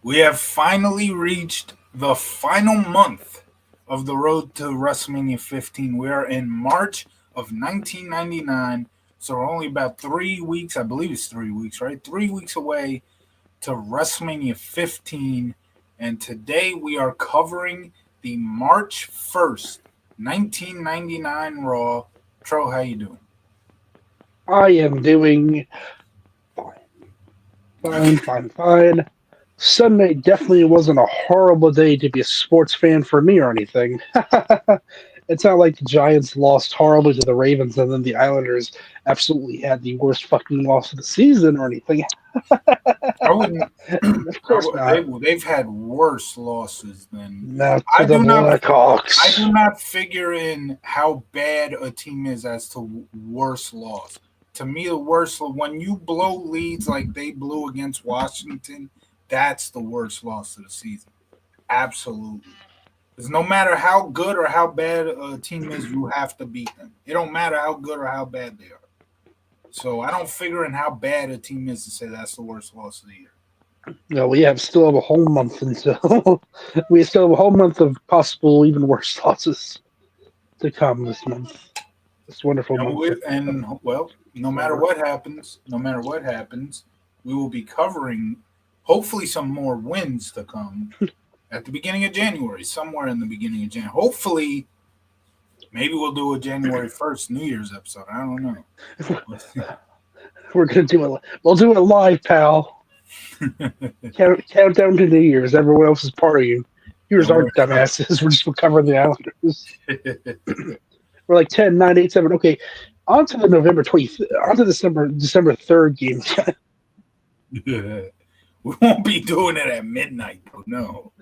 We have finally reached the final month of the road to WrestleMania 15. We are in March of 1999, so we're only about 3 weeks. I believe it's 3 weeks, right? 3 weeks away to WrestleMania 15, and today we are covering the March 1st, 1999 Raw. Tro, how you doing? I am doing fine, fine, Okay. fine, fine. Sunday definitely wasn't a horrible day to be a sports fan for me or anything. It's not like the Giants lost horribly to the Ravens and then the Islanders absolutely had the worst fucking loss of the season or anything. I wouldn't. Of course not. They've had worse losses than. Not to I the do not. I Blackhawks. do not figure in how bad a team is as to worst loss. To me, the worst when you blow leads like they blew against Washington, that's the worst loss of the season. Absolutely. Because no matter how good or how bad a team is, you have to beat them. It don't matter how good or how bad they are. So I don't figure in how bad a team is to say that's the worst loss of the year. No, we have still have a whole month until we still have a whole month of possible even worse losses to come this month. This wonderful month of Well, November. no matter what happens, we will be covering hopefully some more wins to come at the beginning of January, somewhere in the beginning of January. Hopefully, maybe we'll do a January 1st New Year's episode. I don't know. We're gonna do it. We'll do it live, pal. Countdown to New Year's. Everyone else is partying. Here's and our we're dumbasses. We're just covering the Islanders. We're like 10, 9, 8, 7. Okay, on to the November 20th. On to December 3rd game. we won't be doing it at midnight, though. No.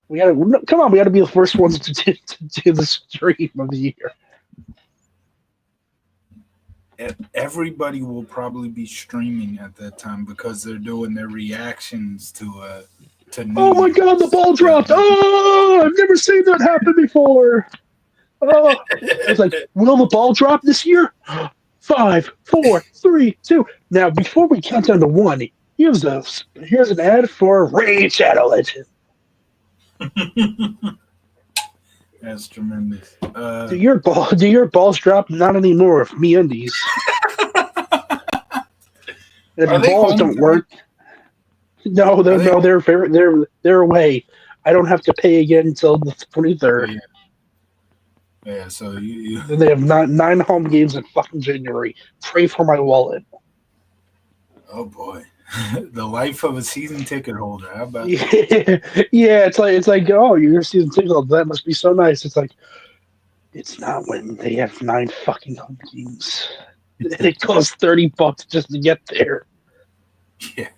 We gotta come on. We gotta be the first ones to do the stream of the year. Everybody will probably be streaming at that time because they're doing their reactions to New Oh my God! The Year's. ball dropped. Oh, I've never seen that happen before. Oh, it's like, will the ball drop this year? Five, four, three, two. Now, before we count down to one, here's an ad for Raid Shadow Legend. That's tremendous. Do your balls drop? Not anymore. If me undies. If Are your they balls home don't tonight? work, no, Are they home? they're away. I don't have to pay again until the Oh 23rd. yeah, yeah. So you Then they have nine home games in fucking January. Pray for my wallet. oh boy, the life of a season ticket holder. How about Yeah, that? yeah. It's like oh, you're season ticket. That must be so nice. It's like it's not when they have nine fucking home games. It costs $30 just to get there. Yeah.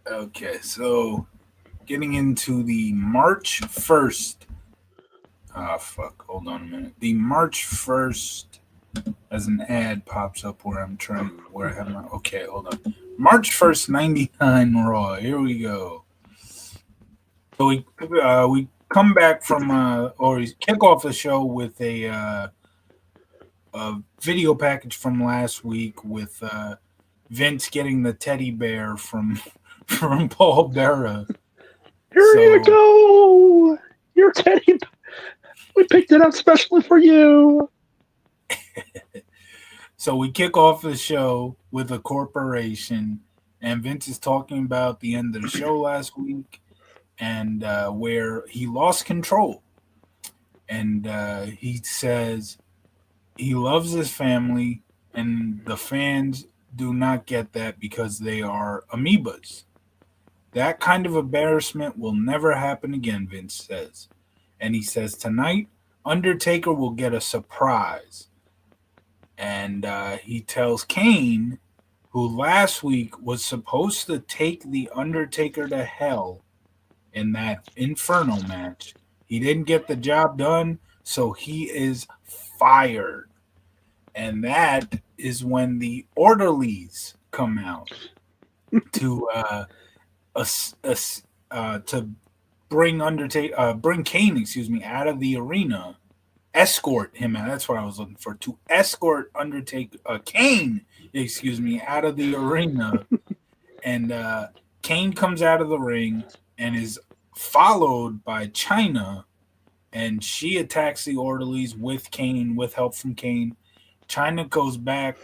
Okay, so getting into the March 1st. Ah, fuck. Hold on a minute. The March 1st, as an ad pops up where I'm trying, where I have my. Okay, hold on. March 1st, 99 Raw. Here we go. So we come back from or we kick off the show with a video package from last week with Vince getting the teddy bear from from Paul Bearer. Here you So go. Your teddy. We picked it up specially for you. so we kick off the show with a corporation, and Vince is talking about the end of the show last week and where he lost control, and he says he loves his family, and the fans do not get that because they are amoebas. That kind of embarrassment will never happen again, Vince says. And he says, tonight, Undertaker will get a surprise. And he tells Kane, who last week was supposed to take the Undertaker to hell in that Inferno match, he didn't get the job done, so he is fired. And that is when the orderlies come out to us to bring Kane, excuse me, out of the arena, escort him out. That's what I was looking for. To escort Kane, excuse me, out of the arena and Kane comes out of the ring and is followed by China, and she attacks the orderlies with Kane, with help from Kane. China goes back,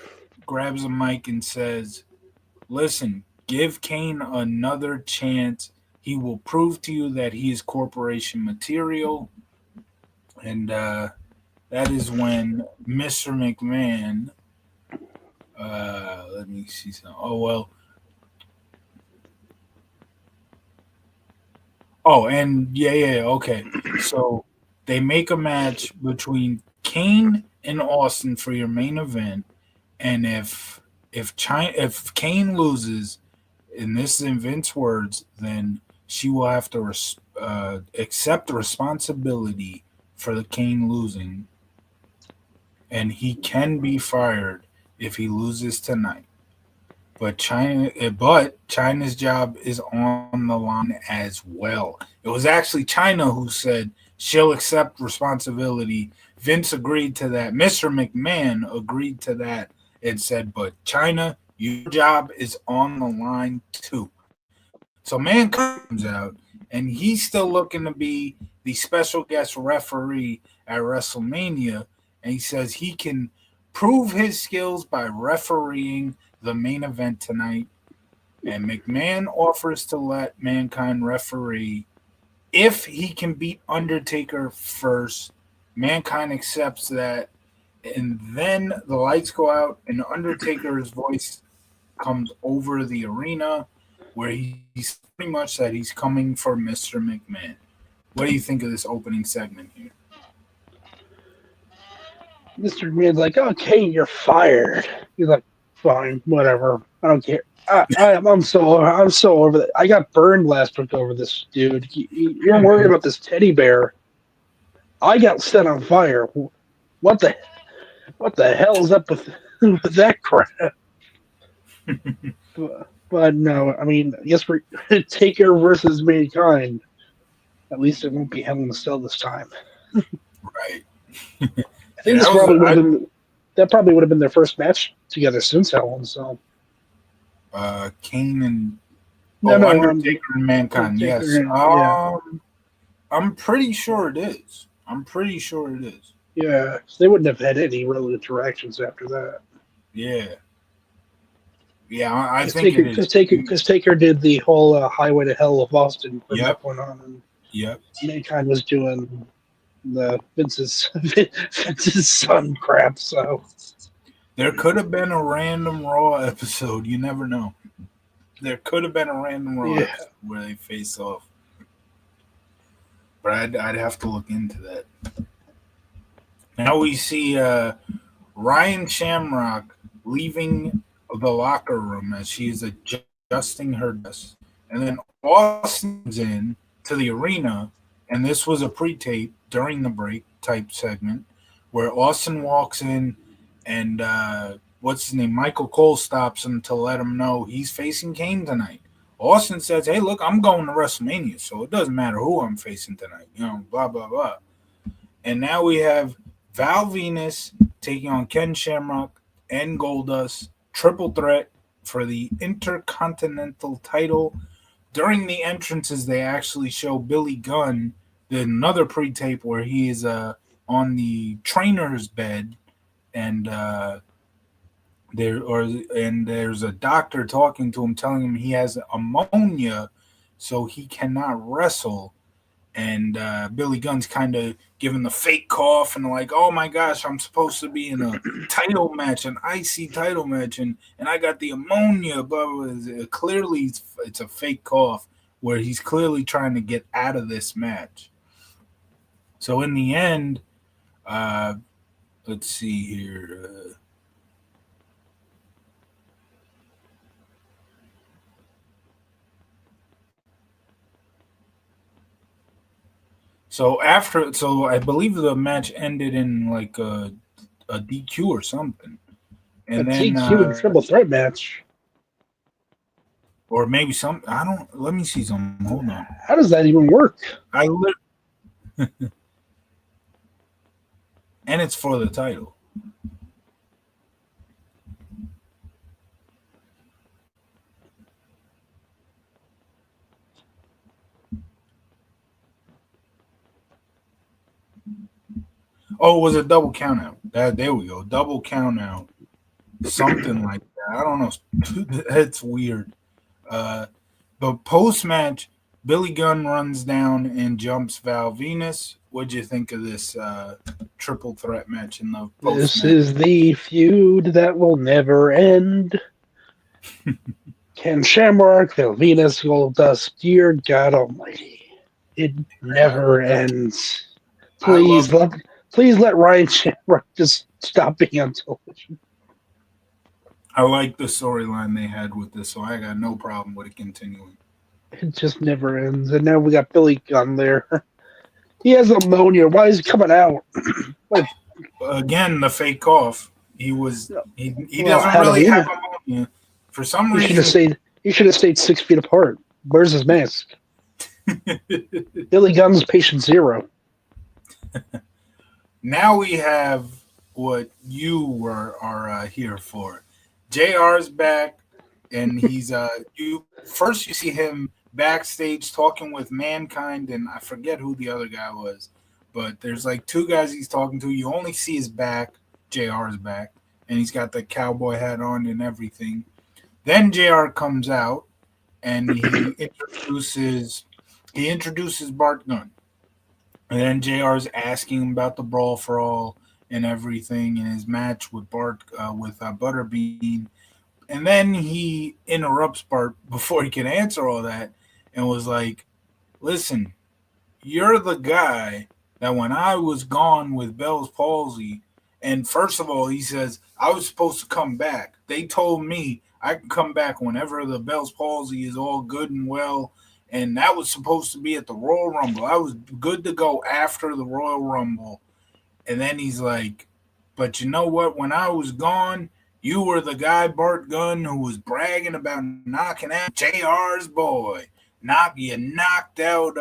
grabs a mic, and says, "Listen, give Kane another chance. He will prove to you that he is corporation material." And that is when Mr. McMahon, let me see some. Oh, well. Oh, and yeah, okay. So they make a match between Kane and Austin for your main event, and if Kane loses, and this is in Vince's words, then she will have to accept responsibility for the Kane losing, and he can be fired if he loses tonight. But China's job is on the line as well. It was actually China who said she'll accept responsibility. Vince agreed to that. Mr. McMahon agreed to that and said, "But China, your job is on the line too." So Mankind comes out and he's still looking to be the special guest referee at WrestleMania, and he says he can prove his skills by refereeing the main event tonight. And McMahon offers to let Mankind referee if he can beat Undertaker first. Mankind accepts that, and then the lights go out, and Undertaker's voice comes over the arena where he says pretty much that he's coming for Mr. McMahon. What do you think of this opening segment here? Mr. McMahon's like, okay, you're fired. He's like, fine, whatever. I don't care. I'm so over that. I got burned last week over this, dude. You're worried about this teddy bear. I got set on fire. What the what the hell is up with with that crap? But no, I mean, I guess we're Taker versus Mankind. At least it won't be Hell in a Cell this time. Right. I Yeah, think that probably would have been their first match together since Hell in a Cell. Kane and No, no, Undertaker and Mankind. Yes. Taker, yeah, I'm pretty sure it is. I'm pretty sure it is. yeah. So they wouldn't have had any real interactions after that. Yeah. Yeah, I think it is. Because Taker did the whole Highway to Hell of Austin from that Yep. point on, and Yep. Mankind was doing the Vince's son crap. So There could have been a random Raw episode. You never know. There could have been a random Raw episode where they face off. But I'd have to look into that. Now we see Ryan Shamrock leaving the locker room as she is adjusting her dress. And then Austin's in to the arena, and this was a pre-tape during the break type segment where Austin walks in and what's his name? Michael Cole stops him to let him know he's facing Kane tonight. Austin says, "Hey, look, I'm going to WrestleMania, so it doesn't matter who I'm facing tonight." Blah, blah, blah. And now we have Val Venus taking on Ken Shamrock and Goldust. Triple threat for the Intercontinental title. During the entrances, they actually show Billy Gunn, did another pre-tape where he is on the trainer's bed, and there's a doctor talking to him, telling him he has ammonia, so he cannot wrestle. And Billy Gunn's kind of giving the fake cough and like, "Oh my gosh, I'm supposed to be in a title match, an IC title match, and I got the ammonia." But clearly, it's a fake cough where he's clearly trying to get out of this match. So in the end, uh, let's see here. So I believe the match ended in like a DQ or something, a and then TQ and triple threat match. or maybe some. I don't. Let me see some. Hold on. How does that even work? I and it's for the title. Oh, it was a double count out. There we go. Double count out. Something like that. I don't know. It's weird. Uh, but post match, Billy Gunn runs down and jumps Val Venus. What'd you think of this triple threat match in the post This match? is the feud that will never end. Ken Shamrock, the Venus Goldust, dear God Almighty, it never ends. I Please love. let please let Ryan Shamrock just stop being on television. I like the storyline they had with this, so I got no problem with it continuing. It just never ends. And now we got Billy Gunn there. He has ammonia. Why is he coming out? Like, Again, the fake cough. He well, doesn't really Halloween. have ammonia for some He should have reason. stayed. He should have stayed 6 feet apart. Where's his mask? Billy Gunn's patient zero. Now we have what you were are here for. JR's back, and he's you first you see him backstage talking with Mankind, and I forget who the other guy was, but there's like two guys he's talking to. You only see his back, JR's back, and he's got the cowboy hat on and everything. Then JR comes out and he introduces Bart Gunn. And then JR's asking him about the brawl for all and everything in his match with Butterbean, and then he interrupts Bart before he can answer all that, and was like, "Listen, you're the guy that when I was gone with Bell's palsy, and first of all, he says I was supposed to come back. They told me I can come back whenever the Bell's palsy is all good and well." And that was supposed to be at the Royal Rumble. I was good to go after the Royal Rumble. And then he's like, "But you know what? When I was gone, you were the guy, Bart Gunn, who was bragging about knocking out JR's boy. You knocked out,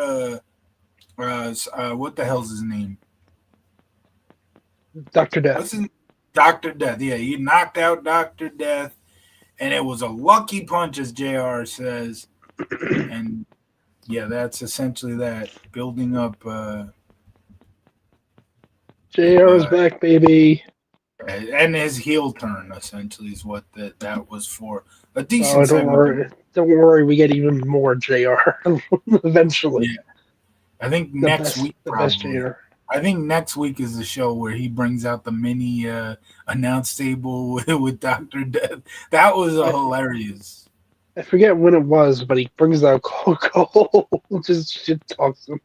what the hell's his name? Dr. What's Death. his Dr. Death. Yeah, he knocked out Dr. Death. And it was a lucky punch, as JR says. And yeah, that's essentially that. Building up JR's uh, back, baby. and his heel turn essentially is what that was for. A Oh, decent don't segment. worry. Don't worry. We get even more JR eventually. Yeah, I think The next best. week The best probably. JR. I think next week is the show where he brings out the mini announce table with Doctor Death. That was a I, hilarious. I forget when it was, but he brings out Coco. Just shit talks him.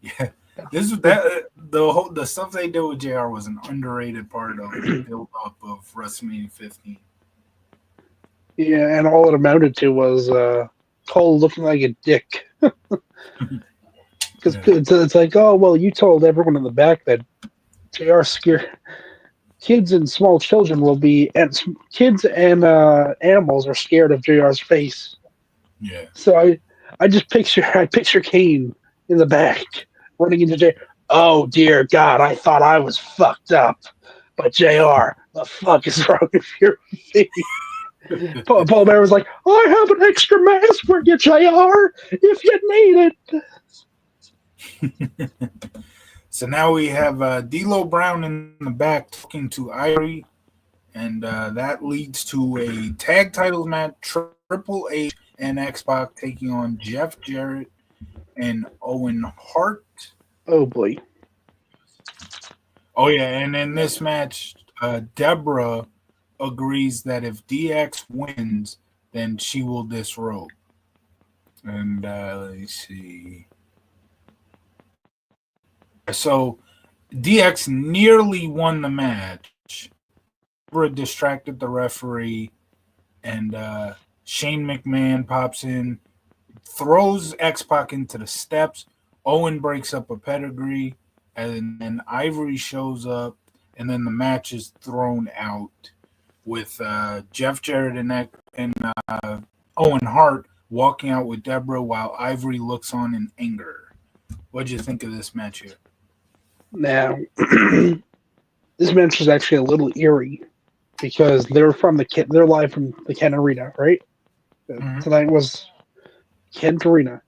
Yeah, this that the stuff they did with Jr. was an underrated part of the build up of WrestleMania 15. Yeah, and all it amounted to was Cole looking like a dick. Because Yeah, it's like, oh, well, you told everyone in the back that JR scared kids and small children will be, and kids and animals are scared of JR's face. yeah. So I picture Kane in the back running into JR. Oh dear God, I thought I was fucked up. But JR, the fuck is wrong with your face? Paul Bear was like, I have an extra mask for you, JR, if you need it. So now we have D'Lo Brown in the back talking to Ivory, and that leads to a tag titles match: Triple H and X Pac taking on Jeff Jarrett and Owen Hart. Oh boy. Oh yeah, and in this match, Deborah agrees that if DX wins, then she will disrobe. And let me see. So DX nearly won the match. Deborah distracted the referee, and Shane McMahon pops in, throws X Pac into the steps. Owen breaks up a pedigree, and then Ivory shows up, and then the match is thrown out with Jeff Jarrett and Owen Hart walking out with Deborah while Ivory looks on in anger. What'd you think of this match here? Now, this match is actually a little eerie because they're live from the Kent Arena, right? Mm-hmm. Tonight was Kent Arena,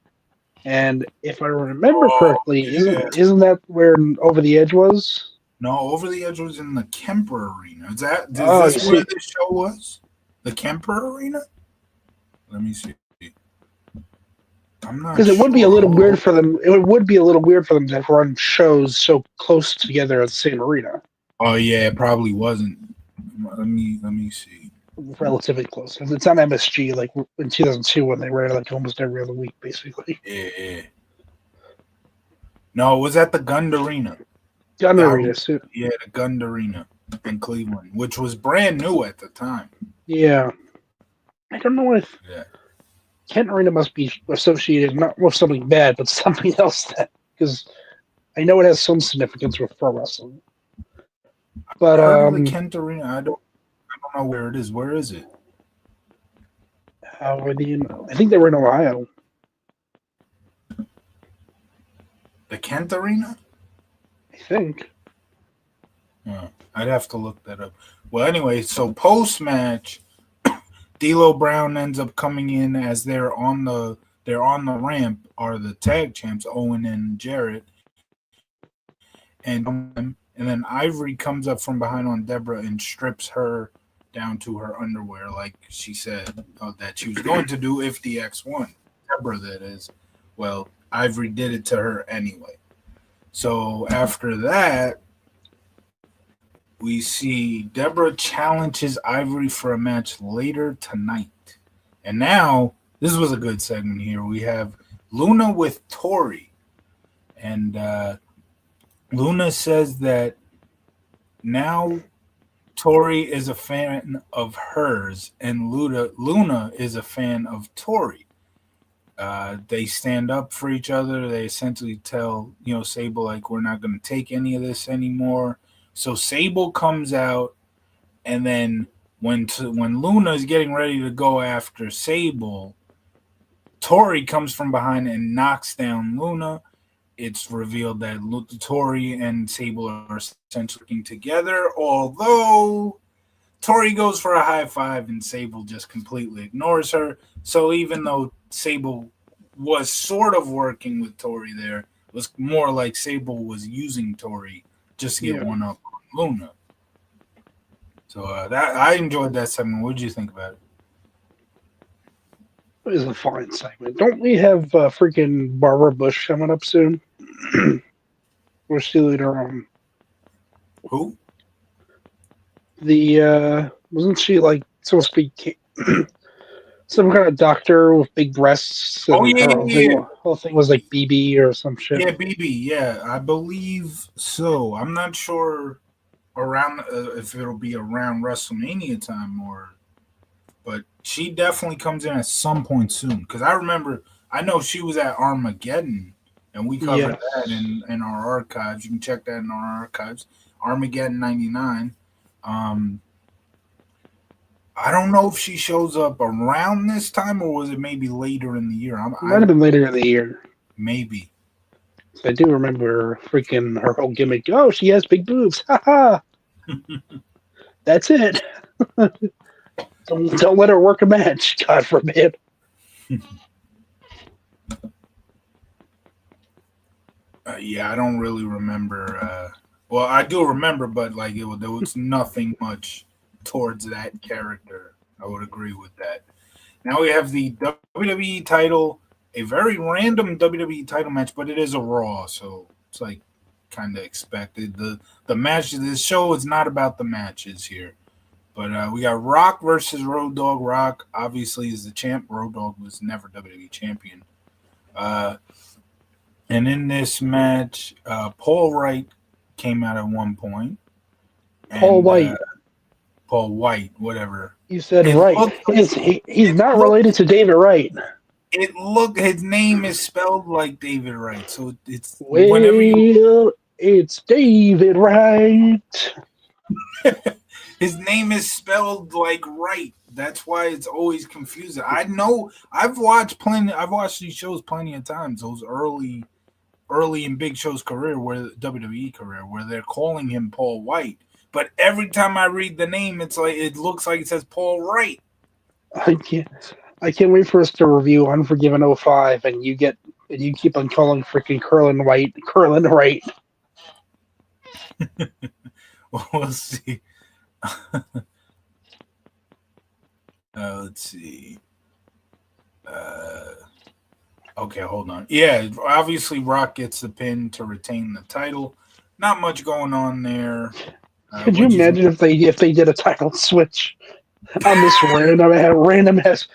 and if I remember Oh correctly, yeah, isn't that where Over the Edge was? No, Over the Edge was in the Kemper Arena. Is Oh, you this where see, this show was? The Kemper Arena? Let me see. I'm not because it would sure. be a little Hold weird for them. It would be a little weird for them to run shows so close together at the same arena, Oh yeah, it probably wasn't. Let me see. relatively close. It's not MSG like in 2002 when they ran like almost every other week, basically. Yeah, yeah. No, it was at the Gund Arena. Gun I arena, remember, so, yeah, the Gund Arena in Cleveland, which was brand new at the time. yeah. I don't know if Yeah. Kent Arena must be associated not with something bad, but something else that because I know it has some significance with pro wrestling. But I heard of the Kent Arena. I don't know where it is. Where is it? how are the? I think they were in Ohio. The Kent Arena? I think. Yeah, I'd have to look that up. Well, anyway, so post match, D'Lo Brown ends up coming in as they're on the ramp are the tag champs Owen and Jarrett, and then Ivory comes up from behind on Deborah and strips her down to her underwear, like she said that she was going to do if DX won. Deborah, that is. Well, Ivory did it to her anyway. So after that, we see Deborah challenges Ivory for a match later tonight. And now, this was a good segment here. We have Luna with Tori. And Luna says that now Tori is a fan of hers, and Luna is a fan of Tori. They stand up for each other. They essentially tell Sable like we're not going to take any of this anymore. So Sable comes out, and then when Luna is getting ready to go after Sable, Tori comes from behind and knocks down Luna. It's revealed that Tori and Sable are essentially working together, although Tori goes for a high five and Sable just completely ignores her. So even though Sable was sort of working with Tori there, it was more like Sable was using Tori just to get Yeah, one up on Luna. So that I enjoyed that segment. What did you think about it? it is a fine segment. Don't we have freaking Barbara Bush coming up soon? We're still later on. Who? The wasn't she like supposed to be some kind of doctor with big breasts, Oh and yeah, her yeah, yeah. whole thing was like BB or some shit. Yeah, BB. Yeah, I believe so. I'm not sure around if it'll be around WrestleMania time but she definitely comes in at some point soon. Because I know she was at Armageddon, and we covered that Yes. in our archives. You can check that in our archives. Armageddon '99. Um, I don't know if she shows up around this time or was it maybe later in the year. Might have been later in the year. Maybe. So I do remember freaking her whole gimmick. Oh, she has big boobs. Ha ha. That's it. Don't let her work a match. God forbid. Yeah, I don't really remember. Well, I do remember, but like there was nothing much towards that character. I would agree with that. Now we have the WWE title, a very random WWE title match, but it is a Raw, so it's like kind of expected. The match, this show is not about the matches here, but we got Rock versus Road Dogg. Rock obviously is the champ. Road Dogg was never WWE champion. Uh, and in this match, Paul Wright came out at one point, Paul and White. Paul White, whatever. You said It right. looked, He's it not looked related to David Wright. his name is spelled like David Wright. So it's whenever you Well, it's David Wright. his name is spelled like Wright. That's why it's always confusing. I know I've watched these shows plenty of times, those early in Big Show's career where WWE career where they're calling him Paul White. But every time I read the name, it's like it looks like it says Paul Wright. I can't. I can't wait for us to review Unforgiven '05, and you keep on calling freaking Curlin White, Curlin Wright. We'll see. Let's see. Uh, okay, hold on. Yeah, obviously Rock gets the pin to retain the title. Not much going on there. Could you What'd you think? imagine if they did a title switch on this random ass?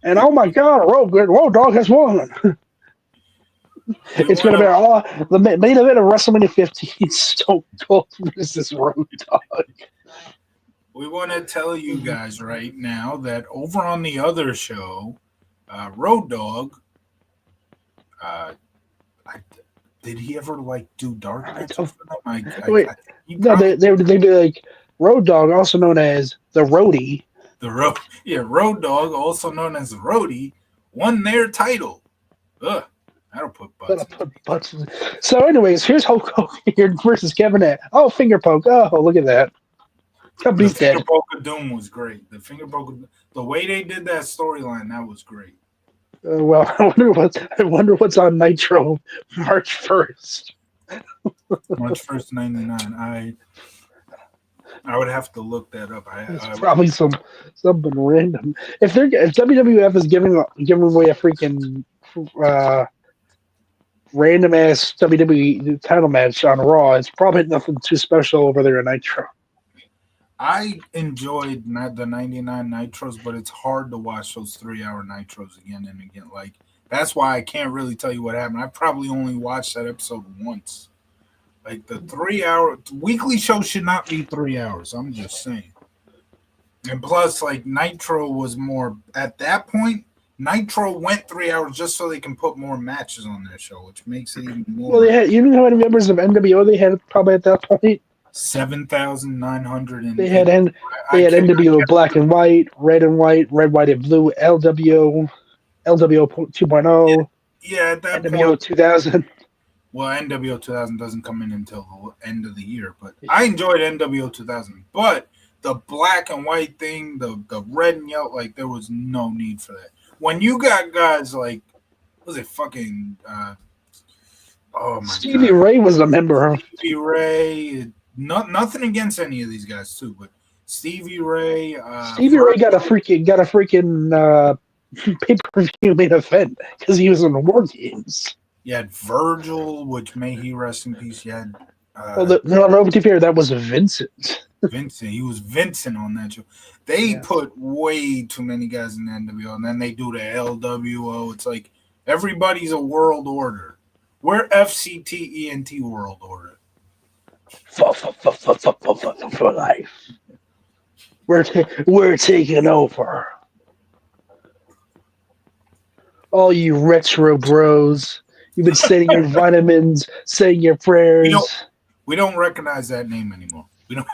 And oh my god, Road Dog has won. We It's want gonna be to the main event of WrestleMania 15. Stone Cold versus Road Dog. we want to tell you guys right now that over on the other show, Road Dog, uh, I, did he ever like do dark I matches don't for them? I wait. think he No, probably they be like Road Dog, also known as the Roadie. the road. Yeah, Road Dog, also known as the Roadie, won their title. Ugh, that'll put That'll butts in put seats. butts. So, anyways, here's Hulk Hogan versus Kevin Nash. Oh, finger poke. Oh, look at that. The Company's finger dead. poke of doom was great. The way they did that storyline, that was great. Well, I wonder what's on Nitro March 1st. March 1st, '99. I would have to look that up. It's probably something random. If WWF is giving away a freaking uh, random ass WWE title match on Raw, it's probably nothing too special over there at Nitro. I enjoyed not the '99 Nitros, but it's hard to watch those 3 hour Nitros again and again. Like that's why I can't really tell you what happened. I probably only watched that episode once. Like the 3 hour weekly show should not be 3 hours. I'm just saying. And plus, like Nitro was more at that point. Nitro went 3 hours just so they can put more matches on their show, which makes it even Well, they more had, you know how many members of NWO they had probably at that point. 7,980. They had N, I they had can't. NWO Black and White, Red, White, and Blue, LWO 2.0, Yeah, at that NWO point, 2000. well, NWO 2000 doesn't come in until the end of the year, but I enjoyed NWO 2000. But the black and white thing, the red and yellow, like there was no need for that. When you got guys like, was it fucking? Oh my Stevie god, Ray was a member. Stevie Ray. Nothing against any of these guys too, but Stevie Ray, Stevie Ray got a freaking pay per view main event because he was in the War Games. you had Virgil, which may he rest in peace. You had Well, no, to be fair, that was Vincent. Vincent. He was Vincent on that show. They Yeah. put way too many guys in the NWO, and then they do the LWO. It's like everybody's a world order. We're FCTENT world order. For life. We're taking over. All you retro bros. You've been saying your vitamins, saying your We prayers. don't recognize that name anymore. We don't.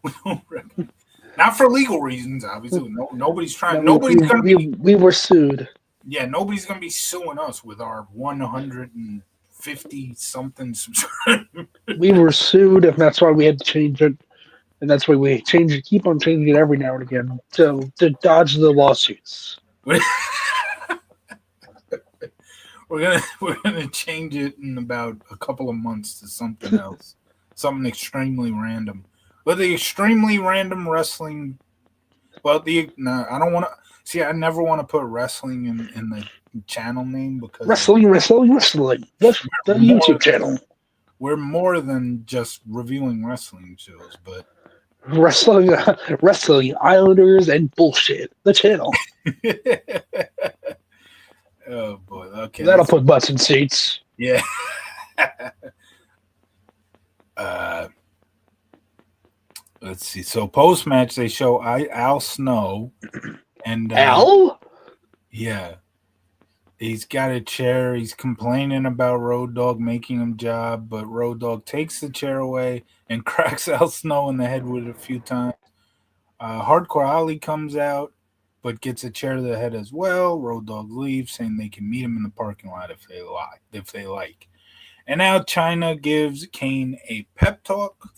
We don't recognize. Not for legal reasons, obviously. No, nobody's No, trying. Nobody's gonna be. we were sued. Yeah, nobody's gonna be suing us with our 150 something subscribers. We were sued, and that's why we had to change it. And that's why we change it, keep on changing it every now and again to dodge the lawsuits. We're gonna change it in about a couple of months to something else, something extremely random. But the extremely random wrestling, well, I don't want to see. I never want to put wrestling in the channel name because Wrestling. The YouTube channel. we're more than just reviewing wrestling shows, but Wrestling Islanders and bullshit. The channel. oh boy, okay, That'll put butts in seats. yeah. uh, let's see. So post match, they show Al Snow, and Al? yeah, he's got a chair. He's complaining about Road Dogg making him job, but Road Dogg takes the chair away and cracks Al Snow in the head with it a few times. Hardcore Holly comes out, but gets a chair to the head as well. Road Dogg leaves, saying they can meet him in the parking lot if they like. And now China gives Kane a pep talk,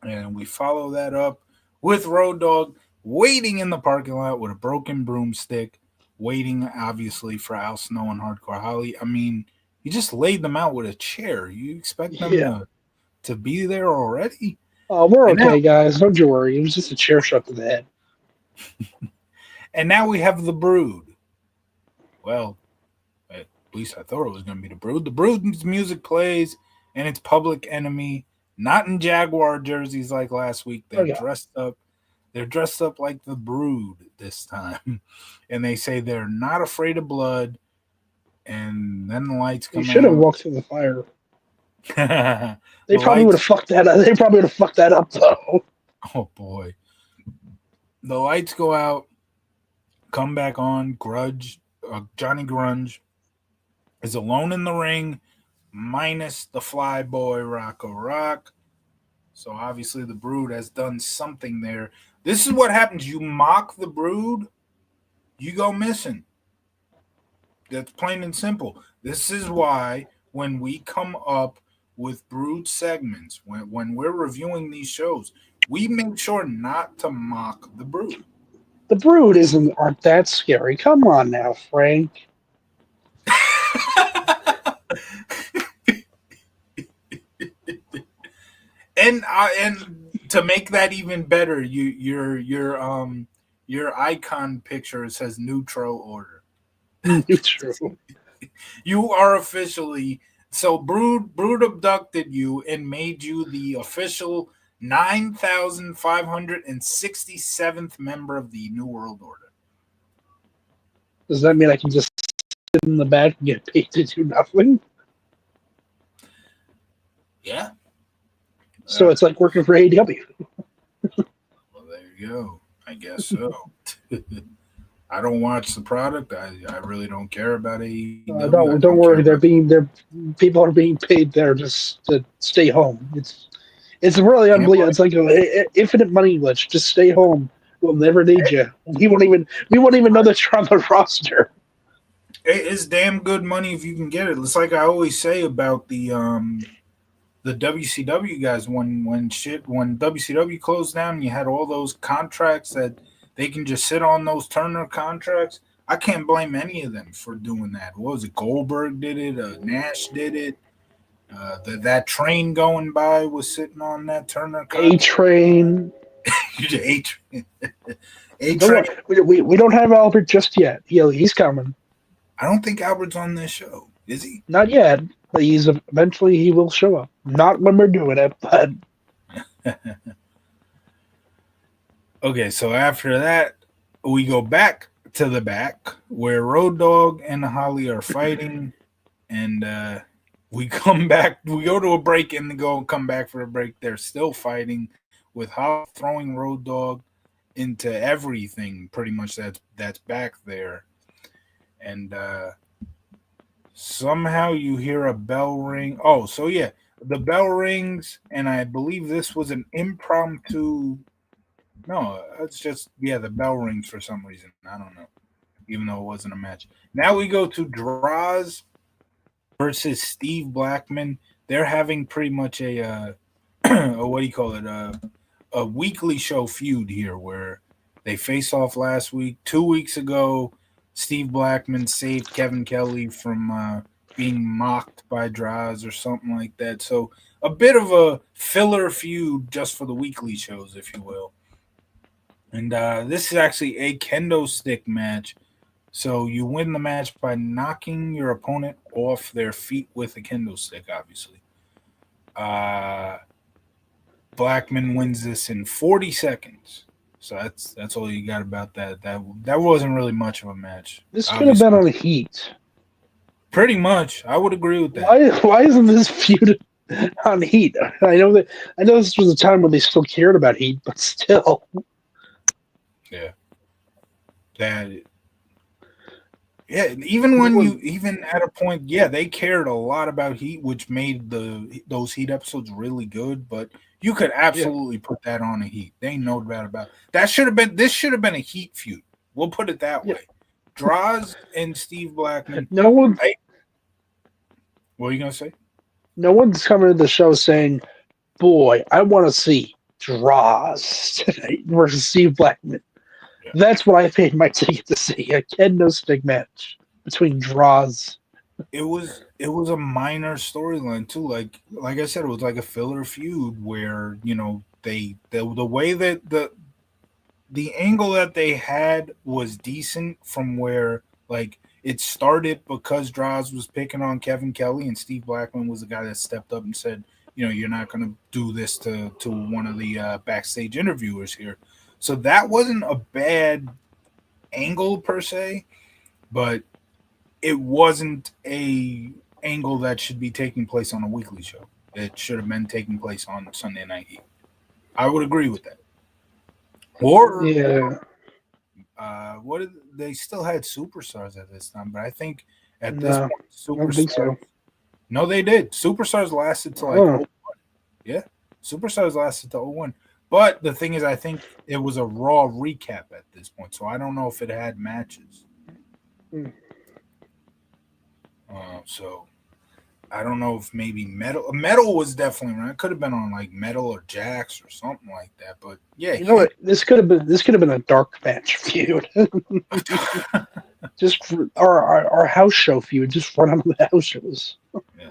and we follow that up with Road Dogg waiting in the parking lot with a broken broomstick, waiting obviously for Al Snow and Hardcore Holly. I mean, you just laid them out with a chair. You expect them to to be there already. Oh, we're And now okay, guys. Don't you worry. It was just a chair shot to the head. and now we have the Brood. Well, at least I thought it was going to be the Brood. The Brood's music plays, and it's Public Enemy, not in Jaguar jerseys like last week. Oh They're yeah, dressed up. They're dressed up like the Brood this time, and they say they're not afraid of blood. And then the lights they come should have out. walked through the fire. The They probably would have lights. fucked that up. They probably would have fucked that up though. Oh boy. The lights go out. Come back on. Johnny Grunge is alone in the ring, minus the fly boy Rocco Rock. So obviously the Brood has done something there. This is what happens. You mock the Brood, you go missing. That's plain and simple. This is why when we come up with Brood segments, when we're reviewing these shows, we make sure not to mock the Brood. The Brood aren't that scary. Come on now, Frank. And to make that even better, your icon picture says neutral order. True. You are officially so Brood abducted you and made you the official 9,567th member of the New World Order. Does that mean I can just sit in the back and get paid to do nothing? Yeah. So it's like working for AEW. Well, there you go. I guess so. I don't watch the product. I really don't care about AEW. Don't worry. They're people are being paid there just to stay home. It's really unbelievable. It's like an infinite money glitch. Just stay home. We'll never need you. We won't even know that you're on the roster. It's damn good money if you can get it. It's like I always say about the WCW guys when WCW closed down, you had all those contracts that they can just sit on those Turner contracts. I can't blame any of them for doing that. What was it? Goldberg did it. Nash did it. That train going by was sitting on that Turner contract. A Train. A Train. We don't have Albert just yet. He's coming. I don't think Albert's on this show. Is he? Not yet. But eventually he will show up. Not when we're doing it, but okay, so after that, we go back to the back where Road Dogg and Holly are fighting, and we come back. We go to a break and come back for a break. They're still fighting with Holly throwing Road Dogg into everything, pretty much that's back there, and somehow you hear a bell ring. Oh, so yeah, the bell rings, and I believe this was an impromptu. No, it's just the bell rings for some reason. I don't know, even though it wasn't a match. Now we go to Draws versus Steve Blackman. They're having pretty much a what do you call it? A weekly show feud here where they face off last week. 2 weeks ago, Steve Blackman saved Kevin Kelly from being mocked by Draws or something like that. So a bit of a filler feud just for the weekly shows, if you will. And this is actually a kendo stick match. So you win the match by knocking your opponent off their feet with a kendo stick, obviously. Blackman wins this in 40 seconds. So that's all you got about that. That wasn't really much of a match. This could have been on Heat. Pretty much. I would agree with that. Why isn't this feud on Heat? I know this was a time when they still cared about Heat, but still. Yeah. Even at a point, they cared a lot about Heat, which made those Heat episodes really good, but you could absolutely put that on a Heat. They know about that. This should have been a Heat feud. We'll put it that way. Draws and Steve Blackman. What are you gonna say? No one's coming to the show saying, "Boy, I want to see Draws tonight versus Steve Blackman." Yeah. That's what I paid my ticket to see, a kendo stick match between Draws. it was a minor storyline too. Like I said, it was like a filler feud where the way that the angle that they had was decent from where like it started because Droz was picking on Kevin Kelly and Steve Blackman was the guy that stepped up and said, you're not going to do this to one of the backstage interviewers here. So that wasn't a bad angle per se, but it wasn't a angle that should be taking place on a weekly show. It should have been taking place on Sunday Night Heat. I would agree with that. Or Yeah, what did, they still had superstars at this time, but I think at this no, point, I don't think superstars. so. No, they did. Superstars lasted to like Oh, oh yeah, superstars lasted to 01. But the thing is, I think it was a Raw recap at this point, so I don't know if it had matches. mm, So I don't know if maybe metal was definitely around. It could have been on like metal or Jax or something like that. But yeah, you know huge. what? This could have been a dark match feud. Just our house show feud. Just run on the house shows. Yeah.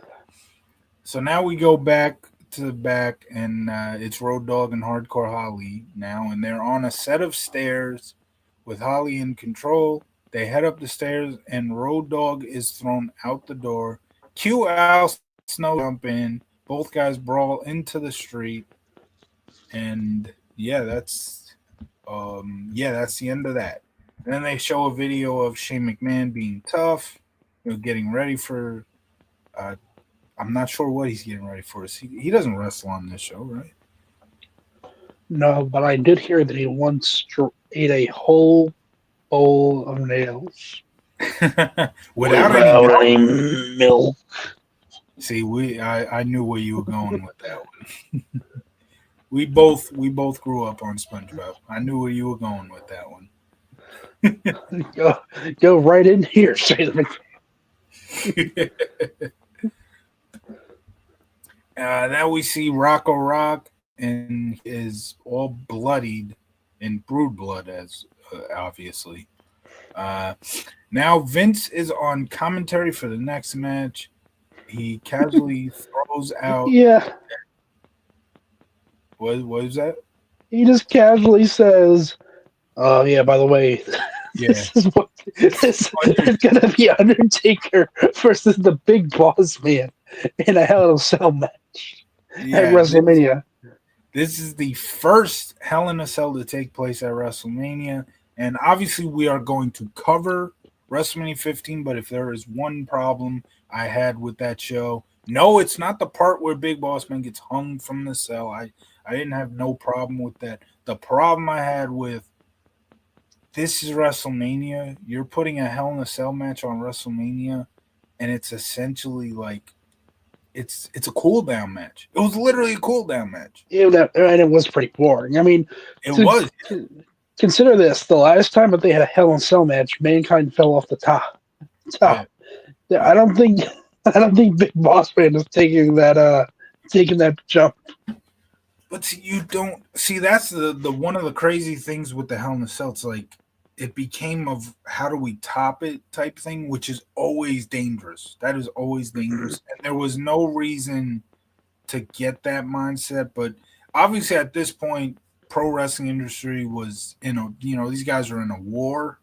So now we go back to the back, and it's Road Dogg and Hardcore Holly now, and they're on a set of stairs with Holly in control. They head up the stairs, and Road Dogg is thrown out the door. Cue Al Snow jump in. Both guys brawl into the street, and that's the end of that. And then they show a video of Shane McMahon being tough, getting ready for. Uh, I'm not sure what he's getting ready for. He doesn't wrestle on this show, right? No, but I did hear that he once ate a whole bowl of nails Without any milk. without any milk. See, I knew where you were going with that one. we both grew up on SpongeBob. I knew where you were going with that one. Go, go right in here, Shane. Now we see Rocco Rock, and he is all bloodied and brood blood, as obviously. Uh, Now Vince is on commentary for the next match. He casually throws out Yeah, what is that? he just casually says, "Oh yeah, by the way, Yeah, this is what this is gonna be Undertaker versus the Big Boss Man in a Hell in a Cell match at yeah. WrestleMania." This is the first Hell in a Cell to take place at WrestleMania, and obviously we are going to cover WrestleMania 15. But if there is one problem I had with that show, no, it's not the part where Big Boss Man gets hung from the cell. I didn't have no problem with that. The problem I had with this is WrestleMania. You're putting a Hell in a Cell match on WrestleMania, and it's essentially like it's a cool down match. It was literally a cool down match. And it was pretty boring. I mean, It to, was. consider this: the last time that they had a Hell in a Cell match, Mankind fell off the top. Yeah. Top. Yeah, I don't think Big Boss Man is taking that jump. But see, you don't see that's the one of the crazy things with the Hell in a Cell. It's like it became of how do we top it type thing, which is always dangerous. That is always dangerous, and there was no reason to get that mindset. But obviously, at this point, pro wrestling industry was these guys are in a war,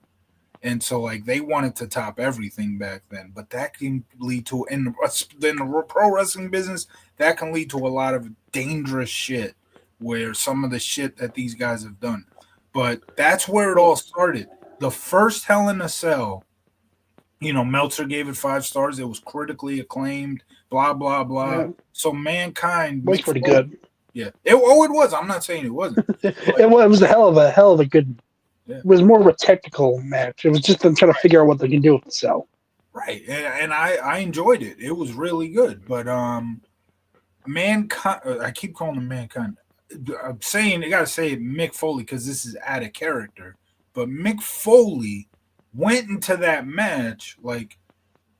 and so like they wanted to top everything back then. But that can lead to in the pro wrestling business that can lead to a lot of dangerous shit where some of the shit that these guys have done. But that's where it all started. The first Hell in a Cell, Meltzer gave it 5 stars. It was critically acclaimed, blah, blah, blah. Yeah, So Mankind, was pretty good. yeah. It was. I'm not saying it wasn't. It was a hell of a good. Yeah. It was more of a technical match. It was just them trying to figure out what they can do with the cell. Right. And I enjoyed it. It was really good. But Mankind, I keep calling him Mankind. I'm saying, I got to say Mick Foley because this is out of character. But Mick Foley went into that match like,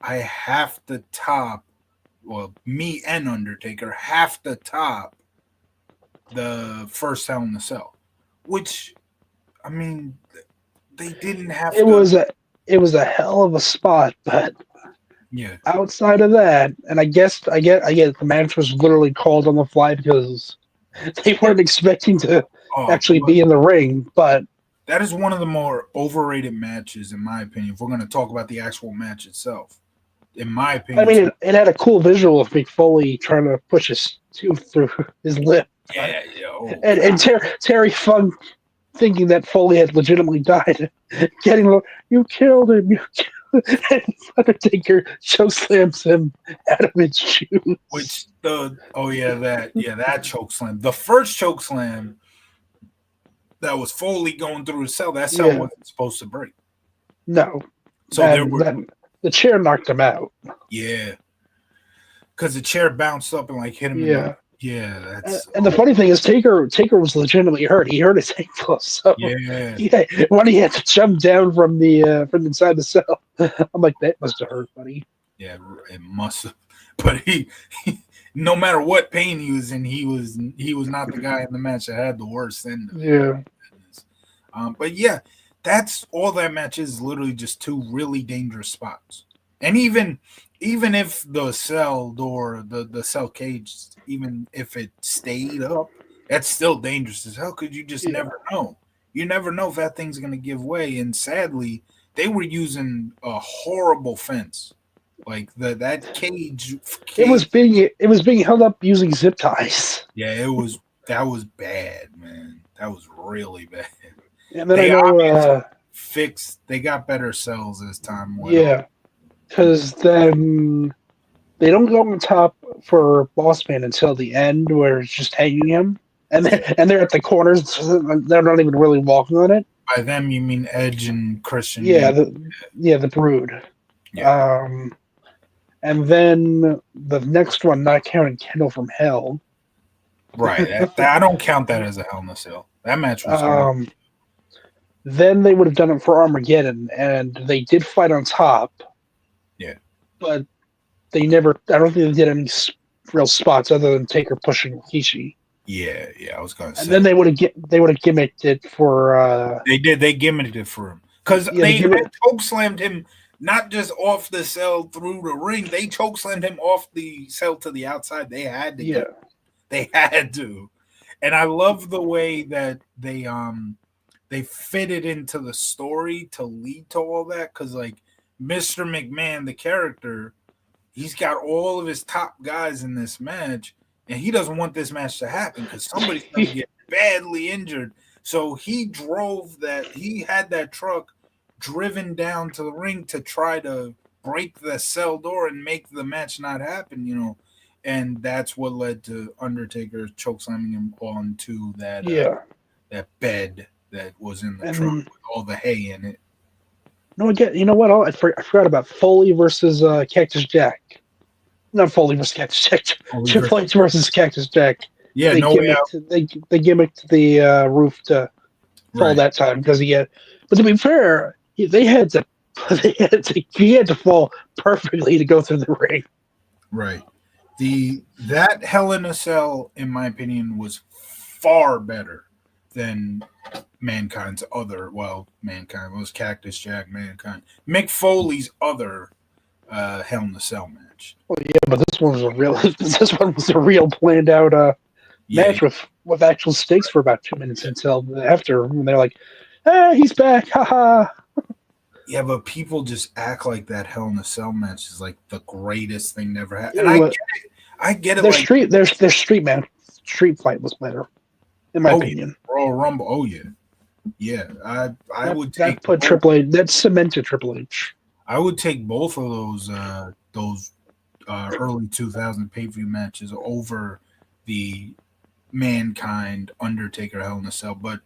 I have to top, well, me and Undertaker have to top the first Hell in the Cell, which, I mean, they didn't have It to. was a it was a hell of a spot, but Yeah. Outside of that, and I get the match was literally called on the fly because they weren't expecting to Oh, actually be in the ring. But that is one of the more overrated matches, in my opinion. If we're going to talk about the actual match itself, in my I opinion, mean, it had a cool visual of Mick Foley trying to push his tooth through his lip, but yeah, yeah, oh and Terry Funk thinking that Foley had legitimately died, getting you killed him, you and Undertaker choke slams him out of his which shoes. that choke slam, the first choke slam that was Foley going through his cell, that cell Yeah, wasn't supposed to break. no, So there were, then the chair knocked him out. yeah, because the chair bounced up and like hit him in the, Yeah, yeah, that's, and the funny thing is, Taker was legitimately hurt. He hurt his ankle, so yeah, yeah, when he had to jump down from inside the cell, I'm like, that must have hurt, buddy. yeah, it must have, but no matter what pain he was in, he was not the guy in the match that had the worst end of it. Yeah, But yeah, that's all that match is literally just two really dangerous spots. And even if the cell door, the cell cage, even if it stayed up, that's still dangerous as hell because you just yeah. never know. You never know if that thing's gonna give way. And sadly, they were using a horrible fence. Like that cage. It was being held up using zip ties. Yeah, that was bad, man. That was really bad. And then I They know, obviously they got better cells as time went on. yeah, because then they don't go on top for Boss Man until the end, where it's just hanging him, Yeah. and they're at the corners, so they're not even really walking on it. By them you mean Edge and Christian Yeah, and the Brood. yeah. Um, and then the next one, not counting Kendall from Hell. Right. I don't count that as a Hell in a Cell. That match was horrible. Um, then they would have done it for Armageddon, and they did fight on top, Yeah. but they never. I don't think they did any real spots other than Taker pushing Rikishi. Yeah, yeah, I was gonna And then say. they would have gimmicked it for They did, they gimmicked it for him. Because yeah, the they gimmick. had choke slammed him not just off the cell through the ring, they choke slammed him off the cell to the outside. They had to Yeah, get they had to. And I love the way that they fit it into the story to lead to all that because like Mr. McMahon, the character, he's got all of his top guys in this match, and he doesn't want this match to happen because somebody's going to get badly injured. So he had that truck driven down to the ring to try to break the cell door and make the match not happen. And that's what led to Undertaker chokeslamming him onto yeah. that bed that was in the truck And with all the hay in it. no, again, you know what? I forgot about Foley versus Cactus Jack. Not Foley versus Cactus Jack. Holy Triple H versus Cactus Jack. Yeah, They no way out. gimmicked the roof to fall Right, that time because he had. But to be fair, they had to. He had to fall perfectly to go through the ring. right. That Hell in a Cell, in my opinion, was far better than Mankind's other. Well, Mankind was Cactus Jack, Mankind. Mick Foley's other Hell in a Cell match. Well, yeah, but this one was a real. This one was a real planned out Yeah, match with actual stakes for about 2 minutes until after when they're like, "Ah, he's back!" Haha. yeah, but people just act like that Hell in a Cell match is like the greatest thing never happened. And It was, I get it. Like, their street fight was better, in my oh yeah, opinion. Royal Rumble. Oh yeah, yeah. I would take That put both. Triple H. That cemented Triple H. I would take both of those early 2000 pay per view matches over the Mankind Undertaker Hell in a Cell. But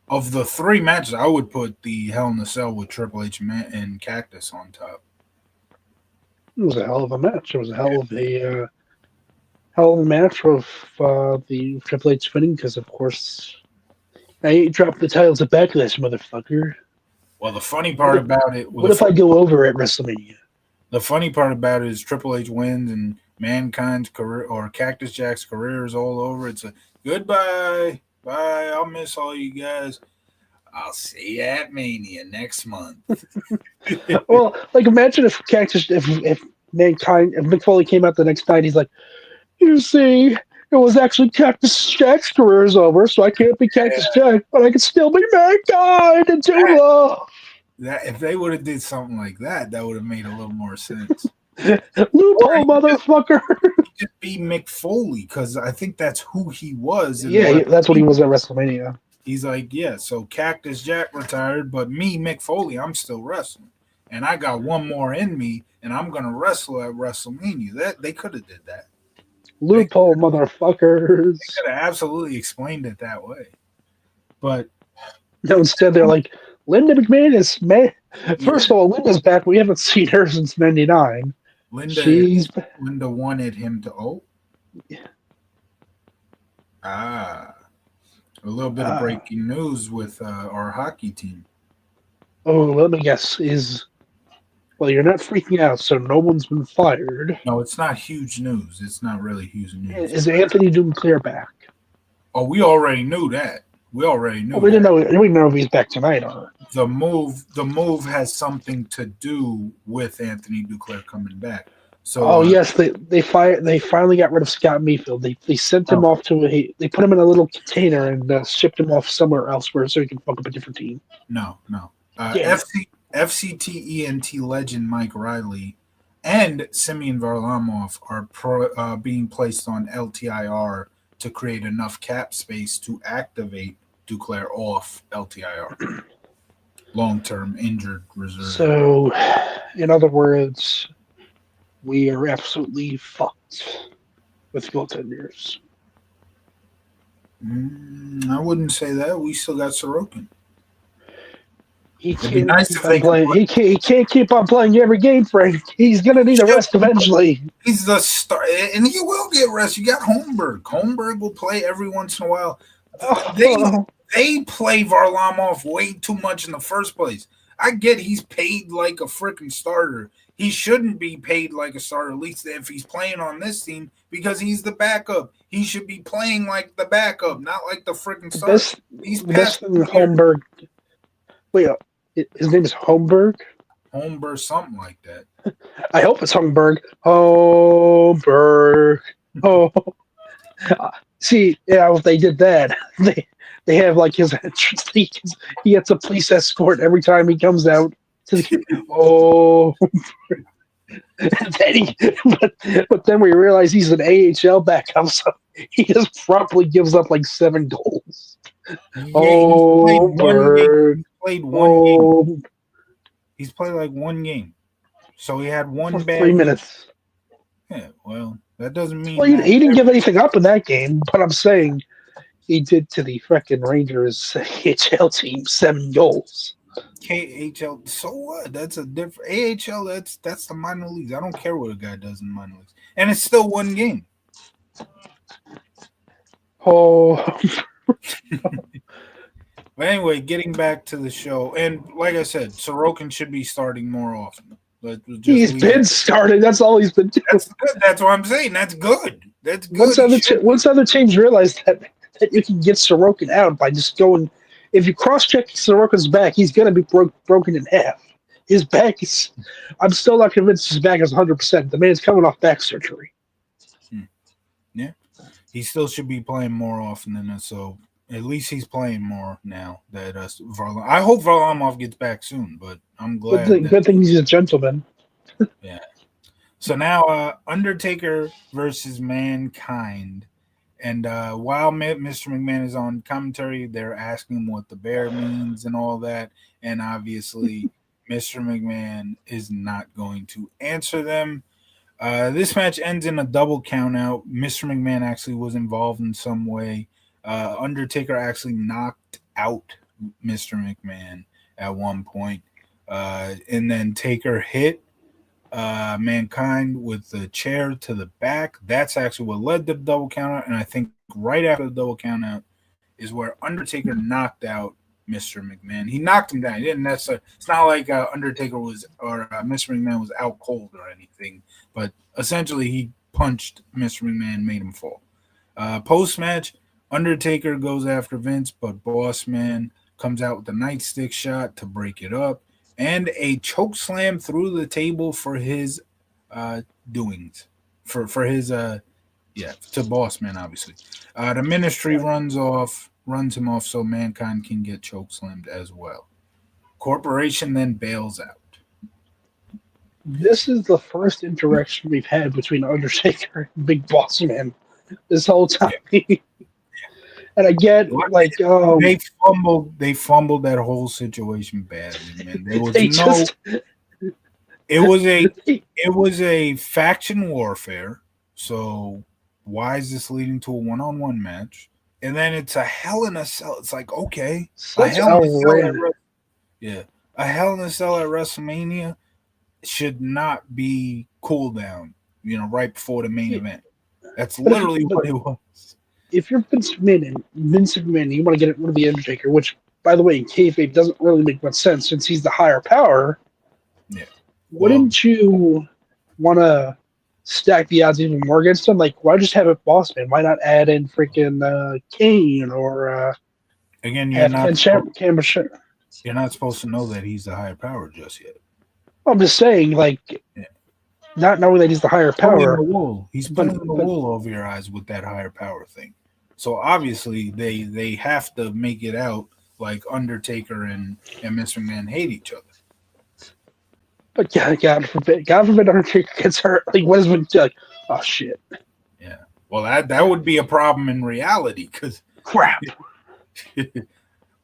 of the three matches, I would put the Hell in a Cell with Triple H and Cactus on top. It was a hell of a match. It was a hell of a match with the Triple H winning because, of course, I ain't dropped the titles of Backlash, motherfucker. Well, the funny What part if, about it, what if I go over at WrestleMania? the funny part about it is Triple H wins and Mankind's career or Cactus Jack's career is all over. It's a goodbye, bye. I'll miss all you guys. I'll see you at Mania next month. Well, like imagine if Cactus, if Mankind and Mick Foley came out the next night. He's like, you see, it was actually Cactus Jack's career is over, so I can't be Cactus Jack, but I can still be Mankind and Dude Love. That if they would have did something like that, that would have made a little more sense. Or Loophole, motherfucker. he just be Mick Foley because I think that's who he was in Yeah, what that's what he was at WrestleMania. he's like. Yeah, so Cactus Jack retired, but me, Mick Foley, I'm still wrestling, and I got one more in me, and I'm gonna wrestle at WrestleMania. That they could have did that. They Loophole, motherfuckers. could have absolutely explained it that way. But No, instead they're like, Linda McMahon is man. yeah, First of all, Linda's back. We haven't seen her since '99. Linda She's Linda wanted him to. Oh, ah, a little bit of uh, breaking news with our hockey team. oh, let me guess. Is well, you're not freaking out, so no one's been fired. No, it's not huge news. It's not really huge news. Is Anthony Doom clear back? Oh, we already knew that. We already Well, knew we didn't that. know. We didn't know if he's back tonight or not. The move has something to do with Anthony Duclair coming back. So Oh yes, they finally got rid of Scott Mayfield. They sent him no, off to they put him in a little container and shipped him off somewhere else where so he can fuck up a different team. no. Damn it! FCT legend Mike Riley and Simeon Varlamov are being placed on LTIR to create enough cap space to activate Duclair off LTIR, long term injured reserve. So, in other words, we are absolutely fucked with goaltenders. I wouldn't say that. We still got Sorokin. He It'd be can't nice keep if on they could playing. play. He can't keep on playing every game, Frank. He's gonna need a rest eventually. He's the star, and he will get rest. You got Holmberg. Holmberg will play every once in a while. They Oh, they play Varlamov way too much in the first place. I get he's paid like a freaking starter. He shouldn't be paid like a starter, at least if he's playing on this team, because he's the backup. He should be playing like the backup, not like the freaking the starter. best, He's the best past thing 2 years. Holmberg. Wait, his name is Holmberg. Holmberg, something like that. I hope it's Holmberg. Holmberg. Oh, see, yeah, if they did that, they have like his entrance. He gets a police escort every time he comes out. To the, oh, then but then we realize he's an AHL backup, so he just promptly gives up like 7 goals. Yeah, he's played one game. Holmberg. He's played one game. Oh, He's played like one game. So he had for one three bad game. minutes. Yeah, well, that doesn't mean Well, that he didn't give anything up in that game, but I'm saying he did to the freaking Rangers AHL team 7 goals. KHL. So what? That's a different AHL. That's the minor leagues. I don't care what a guy does in minor leagues, and it's still one game. Oh, But anyway, getting back to the show, and like I said, Sorokin should be starting more often. But we'll just he's leave been it. started. That's all he's been doing. That's good. That's what I'm saying. That's good. That's good. Once other teams realize that you can get Sorokin out by just going, if you cross check Sorokin's back, he's gonna be broken in half. His back is. I'm still not convinced his back is 100%. The man's coming off back surgery. Yeah, he still should be playing more often than that. So at least he's playing more now. That I hope Varlamov gets back soon, but I'm glad. Good thing he's a gentleman. Yeah. So now, Undertaker versus Mankind, and while Mr. McMahon is on commentary, they're asking him what the bear means and all that, and obviously, Mr. McMahon is not going to answer them. This match ends in a double countout. Mr. McMahon actually was involved in some way. Undertaker actually knocked out Mr. McMahon at one point. And then Taker hit Mankind with the chair to the back. That's actually what led to the double countout. And I think right after the double countout is where Undertaker knocked out Mr. McMahon. He knocked him down. He didn't necessarily. It's not like Undertaker was or Mr. McMahon was out cold or anything, but essentially he punched Mr. McMahon, made him fall. Post match, Undertaker goes after Vince, but Boss Man comes out with a nightstick shot to break it up and a choke slam through the table for his doings for his to Boss Man obviously. The Ministry runs him off so Mankind can get chokeslammed as well. Corporation then bails out. This is the first interaction we've had between Undertaker and Big Boss Man this whole time. And I get like, they fumbled that whole situation badly, man. There was they no just it was a it was a faction warfare. So why is this leading to a one-on-one match? And then it's a Hell in a Cell. It's like, okay, a such Hell in a Cell at outrageous. yeah, a Hell in a Cell at WrestleMania should not be cool down. Right before the main event. That's But if literally but what it was. if you're Vince McMahon, you want to get rid of the Undertaker, which, by the way, in kayfabe doesn't really make much sense since he's the higher power. Yeah. Well, Wouldn't you want to stack the odds even more against him? Like, why just have it Boss Man? Why not add in freaking Kane or again, have Ken you're not supposed to know that he's the higher power just yet. I'm just saying, like, Yeah. not knowing that he's the higher Pulling the power, wool. He's but pulling the wool over your eyes with that higher power thing. So obviously they have to make it out like Undertaker and Mr. Man hate each other. but yeah, God forbid Undertaker gets hurt. Like, what is it like? Oh shit! Yeah. Well, that would be a problem in reality because Crap!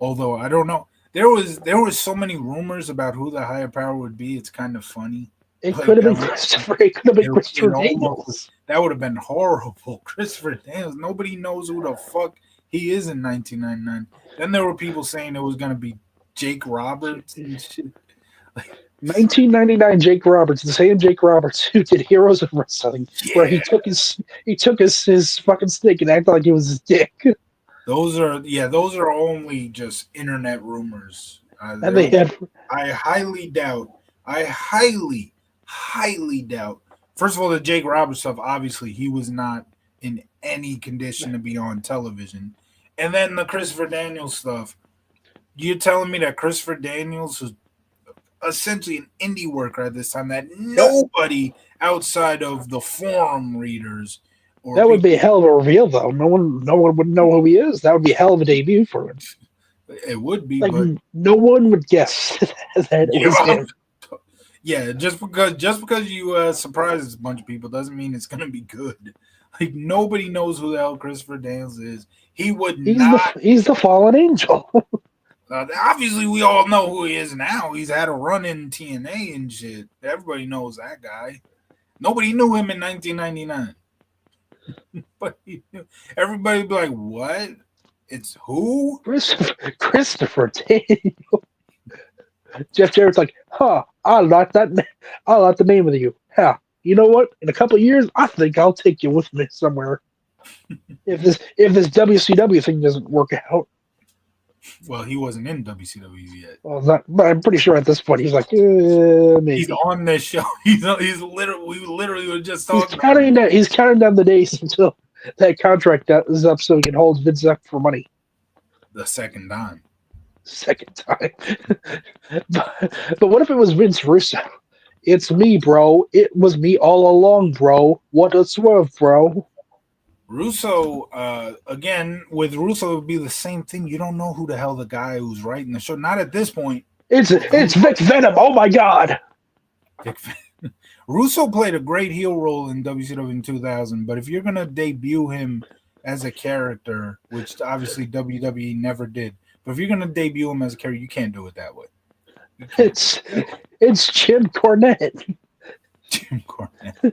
although I don't know, there was so many rumors about who the higher power would be. It's kind of funny. It Like could have been that Christopher. It could have been Christopher Daniels. that would have been horrible. Christopher Daniels. Nobody knows who the fuck he is in 1999. Then there were people saying it was gonna be Jake Roberts and shit. 1999 Jake Roberts, the same Jake Roberts who did Heroes of Wrestling, where Yeah, he took his fucking stick and acted like it was his dick. those are only just internet rumors. And they had I highly doubt. I highly doubt. First of all, the Jake Roberts stuff. Obviously, he was not in any condition to be on television. And then the Christopher Daniels stuff. You're telling me that Christopher Daniels was essentially an indie worker at this time that nobody outside of the forum readers or that would people be a hell of a reveal, though. No one would know who he is. That would be a hell of a debut for him. it would be, Like, but no one would guess that it was him. yeah, just because you surprises a bunch of people doesn't mean it's gonna be good. Like nobody knows who the hell Christopher Daniels is. He would not. He's the fallen angel. Obviously, we all know who he is now. He's had a run in TNA and shit. Everybody knows that guy. Nobody knew him in 1999. But everybody be like, "What? It's who?" Christopher Daniels. Jeff Jarrett's like, huh? I like that. I like the name of you. Yeah. You know what? In a couple of years, I think I'll take you with me somewhere. If this WCW thing doesn't work out. Well, he wasn't in WCW yet. Well, but I'm pretty sure at this point he's like, maybe. He's on this show. He's literally. We literally were just talking. He's counting down the days until that contract is up, so he can hold Vince up for money. The second time. Second time. but what if it was Vince Russo? It's me, bro. It was me all along, bro. What a swerve, bro. Russo, again, with Russo, it would be the same thing. You don't know who the hell the guy who's writing the show. Not at this point. It's Vic Venom. Oh my god. Russo played a great heel role in WCW in 2000, but if you're gonna debut him as a character, which obviously WWE never did, but if you're gonna debut him as a character, you can't do it that way. It's Jim Cornette. Jim Cornette.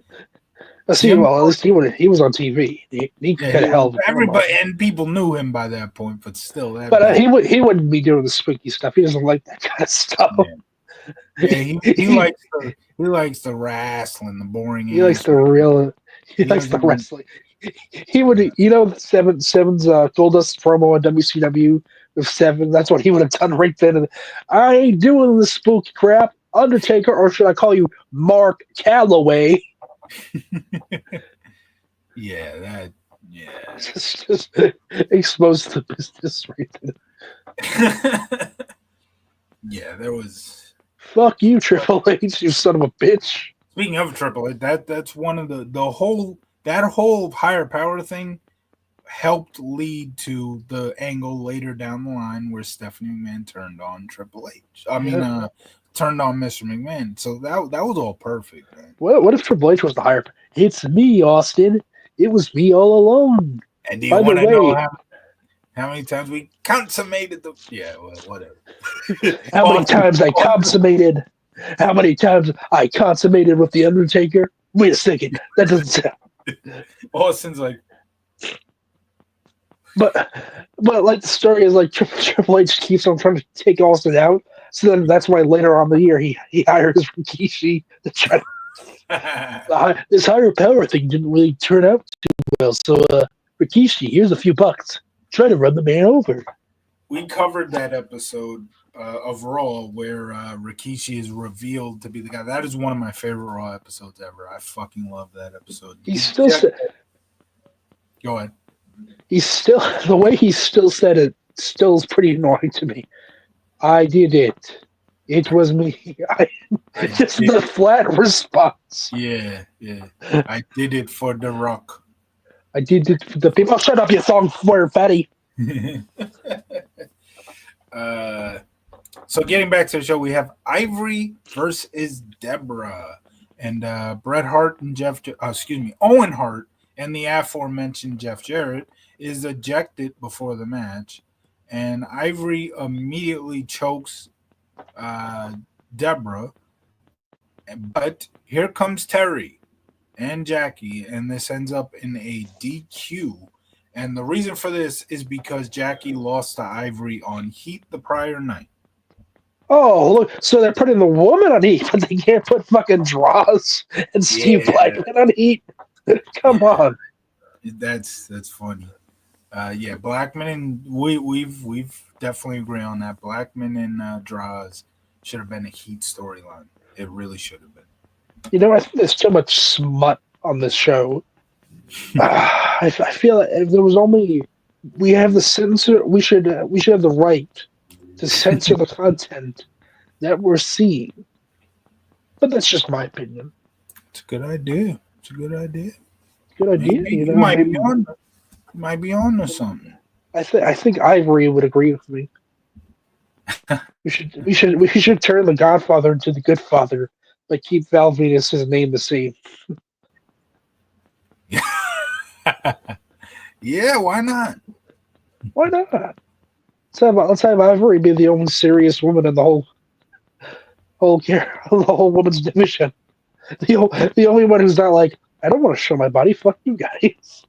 At least he was on TV. He had a hell of a everybody, and people knew him by that point, but still. But he wouldn't be doing the spooky stuff. He doesn't like that kind of stuff. Yeah, he likes the wrestling, the boring. He likes the real. He likes the wrestling. He would, Seven's Goldust promo on WCW with Seven. That's what he would have done right then. I ain't doing the spooky crap, Undertaker, or should I call you Mark Calloway? Yeah. Just exposed the business right there. Yeah, there was. Fuck you, Triple H, you son of a bitch. Speaking of Triple H, that's one of the whole higher power thing helped lead to the angle later down the line where Stephanie McMahon turned on Triple H. I mean, Yeah. turned on Mr. McMahon. So that was all perfect, man. What if Triple H was the higher? It's me, Austin. It was me all along. And do you By the want to know way, how many times we consummated the? Yeah, well, whatever. how many Austin, times I Austin, consummated? How many times I consummated with the Undertaker? Wait a second, that doesn't sound. Austin's like, But like the story is like Triple H keeps on trying to take Austin out. So then that's why later on in the year he hires Rikishi to try to this higher power thing didn't really turn out too well. So Rikishi, here's a few bucks. Try to run the man over. we covered that episode of Raw where Rikishi is revealed to be the guy. That is one of my favorite Raw episodes ever. I fucking love that episode. He's still Go ahead. he's still the way he still said it still is pretty annoying to me. I did it. It was me. Just did. the flat response. Yeah. I did it for The Rock. I did it for the people. Shut up, you song for fatty. So getting back to the show, we have Ivory versus Deborah, and Bret Hart and Owen Hart and the aforementioned Jeff Jarrett is ejected before the match, and Ivory immediately chokes Deborah, but here comes Terry and Jackie, and this ends up in a DQ. And the reason for this is because Jackie lost to Ivory on Heat the prior night. Oh, look. So they're putting the woman on heat, but they can't put fucking Draws and Steve Blackman on heat. Come on. That's funny. Yeah, Blackman and we've definitely agree on that. Blackman and Draws should have been a Heat storyline. It really should have been. You know, I think there's too much smut on this show. I feel like if there was only we have the censor, we should have the right to censor the content that we're seeing. But that's just my opinion. It's a good idea. Good idea. Maybe, You you know, might maybe be on. You might be on to something. I think Ivory would agree with me. We should turn the Godfather into the Good Father, but keep Val Venus' name the same. Yeah, why not? Why not? Let's have Ivory be the only serious woman in the whole women's division. The only one who's not like, I don't want to show my body. Fuck you guys.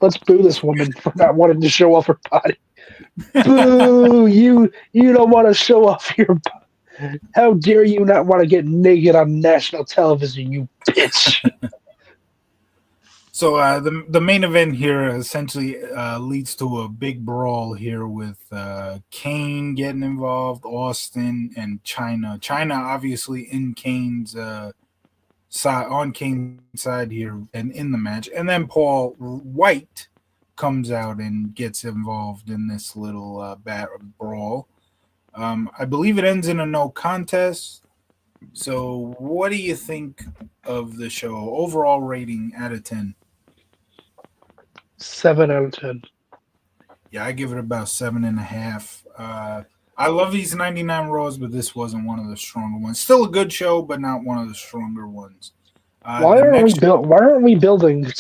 Let's boo this woman for not wanting to show off her body. Boo! You don't want to show off your body. How dare you not want to get naked on national television, you bitch. So the main event here essentially leads to a big brawl here with Kane getting involved, Austin, and China. China obviously in Kane's side, on Kane's side here and in the match, and then Paul White comes out and gets involved in this little brawl. I believe it ends in a no contest. So what do you think of the show? Overall rating out of 10? 7 out of 10. Yeah, I give it about 7.5. I love these 99 Raws, but this wasn't one of the stronger ones. Still a good show, but not one of the stronger ones. Why aren't we building?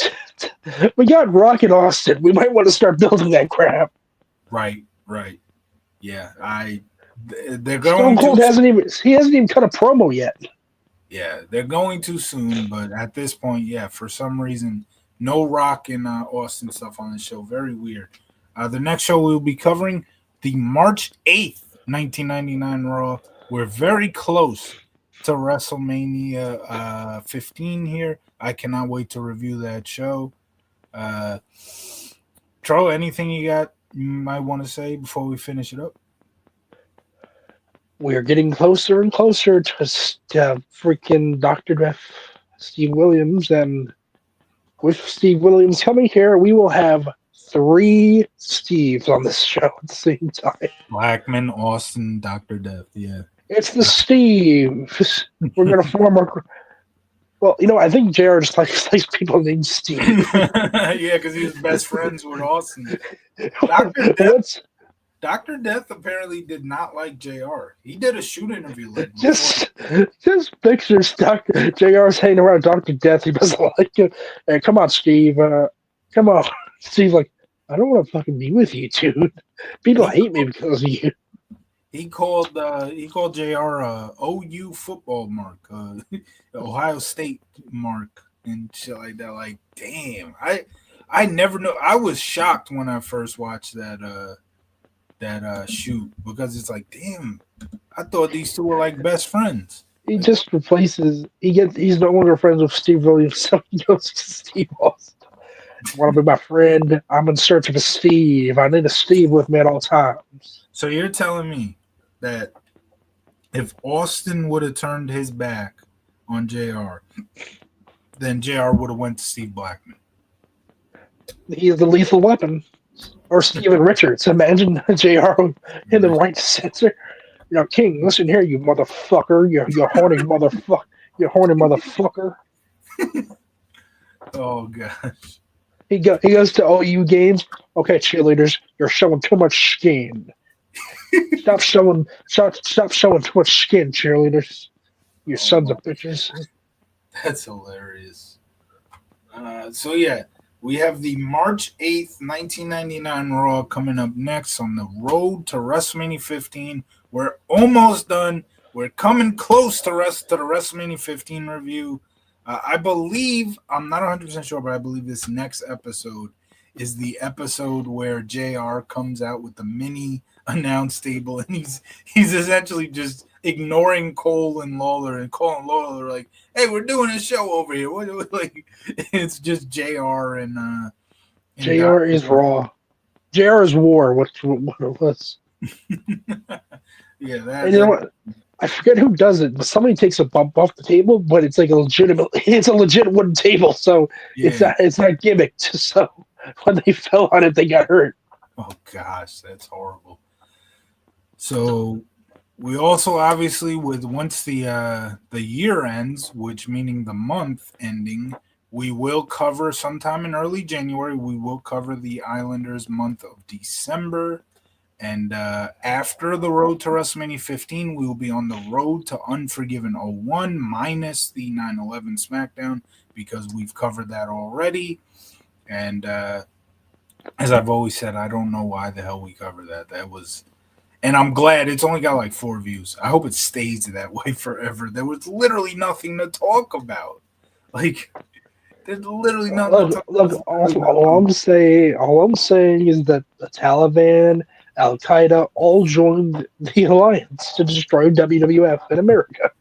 We got Rock and Austin. We might want to start building that crap. Right. Yeah, they're going. Stone Cold hasn't even cut a promo yet. Yeah, they're going too soon, but at this point, yeah, for some reason, no Rock and Austin stuff on the show. Very weird. The next show we'll be covering the March 8th, 1999 Raw. We're very close to WrestleMania 15 here. I cannot wait to review that show. Tro, anything you might want to say before we finish it up? We're getting closer and closer to freaking Dr. Death, Steve Williams, and with Steve Williams coming here, we will have 3 Steves on this show at the same time. Blackman, Austin, Dr. Death. Yeah. It's the Steve. We're gonna form our. Well, I think JR just likes people named Steve. Yeah, because he was best friends with Austin. Doctor Death. What's Doctor Death apparently did not like Jr. He did a shoot interview like before. just just pictures Doctor JR's hanging around Doctor Death. He doesn't like it. Hey, come on, Steve. Come on, Steve. Like, I don't want to fucking be with you, dude. People He hate me because of you. he called Jr. OU football mark, Ohio State mark, and shit like that. Like, damn, I never know. I was shocked when I first watched that shoot because it's like, damn, I thought these two were like best friends. He Like, just replaces. He's no longer friends with Steve Williams, so he goes to Steve Austin. Want to be my friend? I'm in search of a Steve. I need a Steve with me at all times. so you're telling me that if Austin would have turned his back on Jr., then Jr. would have went to Steve Blackman. He's the lethal weapon. Or Steven Richards. Imagine JR in the right center. King, listen here, you motherfucker. You horny motherfucker. You horny motherfucker. Oh gosh. He goes to OU games. Okay, cheerleaders, you're showing too much skin. Stop showing too much skin, cheerleaders. You Oh sons my, of bitches. that's hilarious. So yeah, we have the March 8th, 1999 Raw coming up next on the road to WrestleMania 15. We're almost done. We're coming close to the WrestleMania 15 review. I believe, I'm not 100% sure, but I believe this next episode is the episode where JR comes out with the mini announce table and he's essentially just ignoring Cole and Lawler and Cole and Lawler like, hey, we're doing a show over here. What like it's just JR and JR is Doctor. raw. JR is war. What it was. Yeah, And you know what? I forget who does it, but somebody takes a bump off the table, but it's like it's a legit wooden table, so yeah. it's not gimmicked. So when they fell on it, they got hurt. Oh gosh, that's horrible. So we also obviously with once the year ends, which meaning the month ending, we will cover sometime in early January. We will cover the Islanders month of December. And after the road to WrestleMania 15, we will be on the road to Unforgiven 01 minus the 9/11 SmackDown because we've covered that already. And as I've always said, I don't know why the hell we covered that. That was, and I'm glad it's only got like 4 views. I hope it stays that way forever. There was literally nothing to talk about. Like, there's literally nothing to talk Look. about. All I'm saying is that the Taliban, Al Qaeda, all joined the alliance to destroy WWF in America.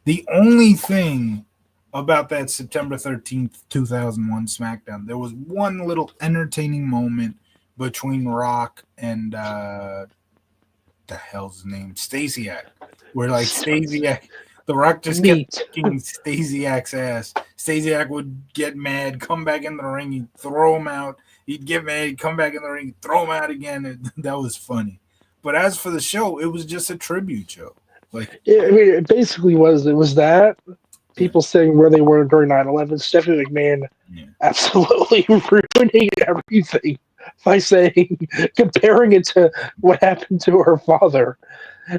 The only thing about that September 13th, 2001 SmackDown, there was one little entertaining moment between Rock and the hell's his name? Stasiak. Where like Stasiak, The Rock just kept Meat. kicking Stasiak's ass. Stasiak would get mad, come back in the ring, he'd throw him out. He'd get mad, he'd come back in the ring, throw him out again. That was funny. But as for the show, it was just a tribute show. Like, I mean, it basically was. It was that yeah, people saying where they were during 9/11. Stephanie McMahon yeah. absolutely ruining everything by saying, comparing it to what happened to her father,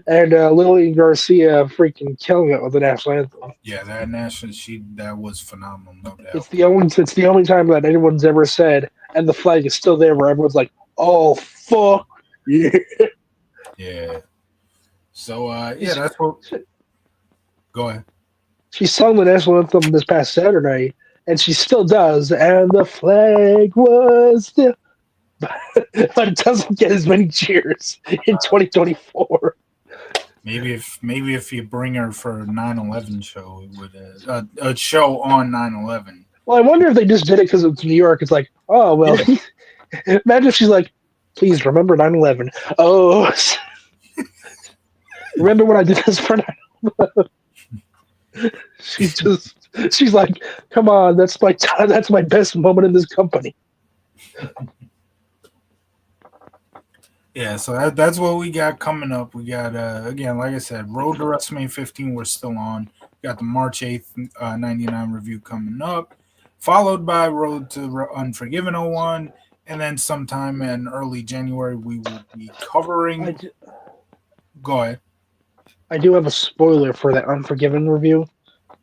and Lillian Garcia freaking killing it with the national anthem. Yeah, that was phenomenal, no doubt. It's the only time that anyone's ever said, and the flag is still there, where everyone's like, "Oh fuck yeah!" Yeah. So yeah, that's what. Go ahead. She sung the national anthem this past Saturday, and she still does. And the flag was still, but it doesn't get as many cheers in 2024. Maybe if you bring her for a 9/11 show, it would a show on 9/11. Well, I wonder if they just did it because it's New York. It's like, oh well. Imagine if she's like, please remember 9/11. Oh, remember when I did this for 9/11? She's like, come on, that's my best moment in this company. Yeah, so that's what we got coming up. We got again, like I said, Road to WrestleMania 15. We're still on. We got the March 8th 99 review coming up, followed by Road to Unforgiven 01, and then sometime in early January we will be I, covering. d- Go ahead. I do have a spoiler for that Unforgiven review.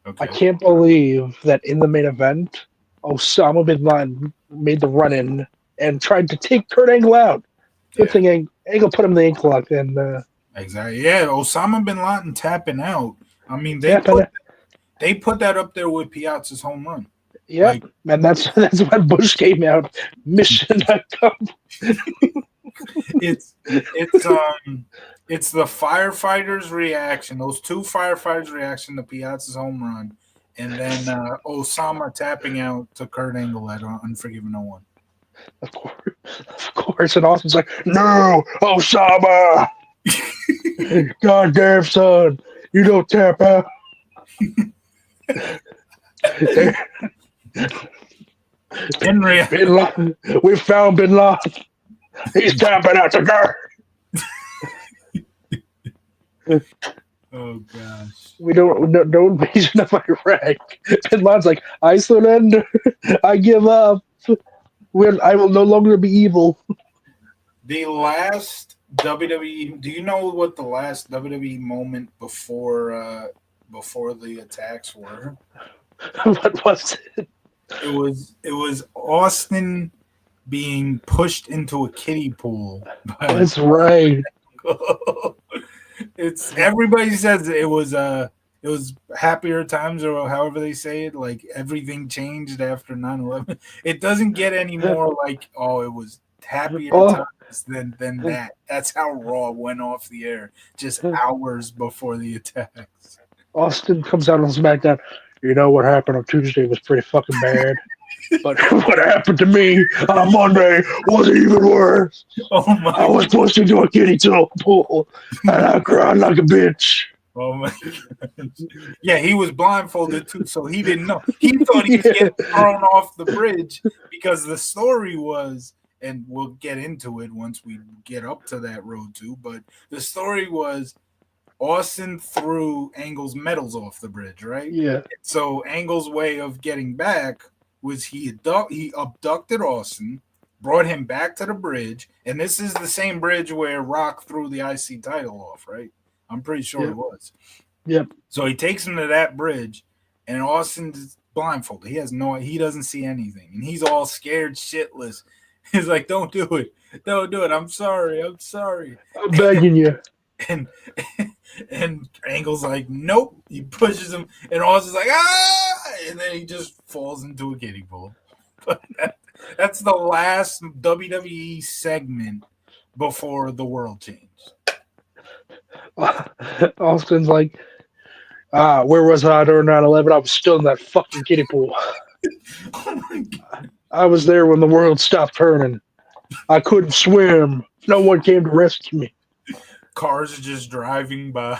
I Okay. can't believe that in the main event, Osama bin Laden made the run in and tried to take Kurt Angle out. Good Yeah. thing Angle put him in the ankle lock and Exactly. Yeah. Osama bin Laden tapping out. I mean, tapping. they put that up there with Piazza's home run. Yep, Like and that's when Bush came out. Mission accomplished. it's it's the firefighters' reaction. Those two firefighters' reaction to Piazza's home run, and then Osama tapping out to Kurt Angle at Unforgiven 01. Of course, and Austin's like, "No, Osama, goddamn son, you don't tap out." They, Henry. Bin Laden, we found Bin Laden. He's tapping out the guard. Oh gosh. We don't no invasion of Iraq. Bin Laden's like, I surrender. I give up. I will no longer be evil. The last WWE. Do you know what the last WWE moment before the attacks were? What was it? It was Austin being pushed into a kiddie pool by That's right. it's everybody says it was happier times or however they say it, like everything changed after 9/11. It doesn't get any more like, oh, it was happier Oh, times than that. That's how Raw went off the air just hours before the attacks. Austin comes out on SmackDown. You know what happened on Tuesday was pretty fucking bad. But what happened to me on Monday was even worse. Oh I my was pushed into a kiddie pool and I cried like a bitch. oh my gosh. Yeah, he was blindfolded too, so he didn't know. He thought he was Yeah. getting thrown off the bridge because the story was, and we'll get into it once we get up to that road too, but the story was Austin threw Angle's medals off the bridge, right? Yeah. So Angle's way of getting back was he abducted Austin, brought him back to the bridge, and this is the same bridge where Rock threw the IC title off, right? I'm pretty sure it Yep. was. Yep. So he takes him to that bridge, and Austin's blindfolded. He doesn't see anything, and he's all scared shitless. He's like, "Don't do it, don't do it. I'm sorry, I'm sorry." I'm begging you. And and Angle's like, "Nope." He pushes him, and Austin's like, "Ah!" And then he just falls into a kiddie pool. But that's the last WWE segment before the world changed. Austin's like, where was I during 9/11? I was still in that fucking kiddie pool. Oh my god. I was there when the world stopped turning. I couldn't swim. No one came to rescue me. Cars are just driving by.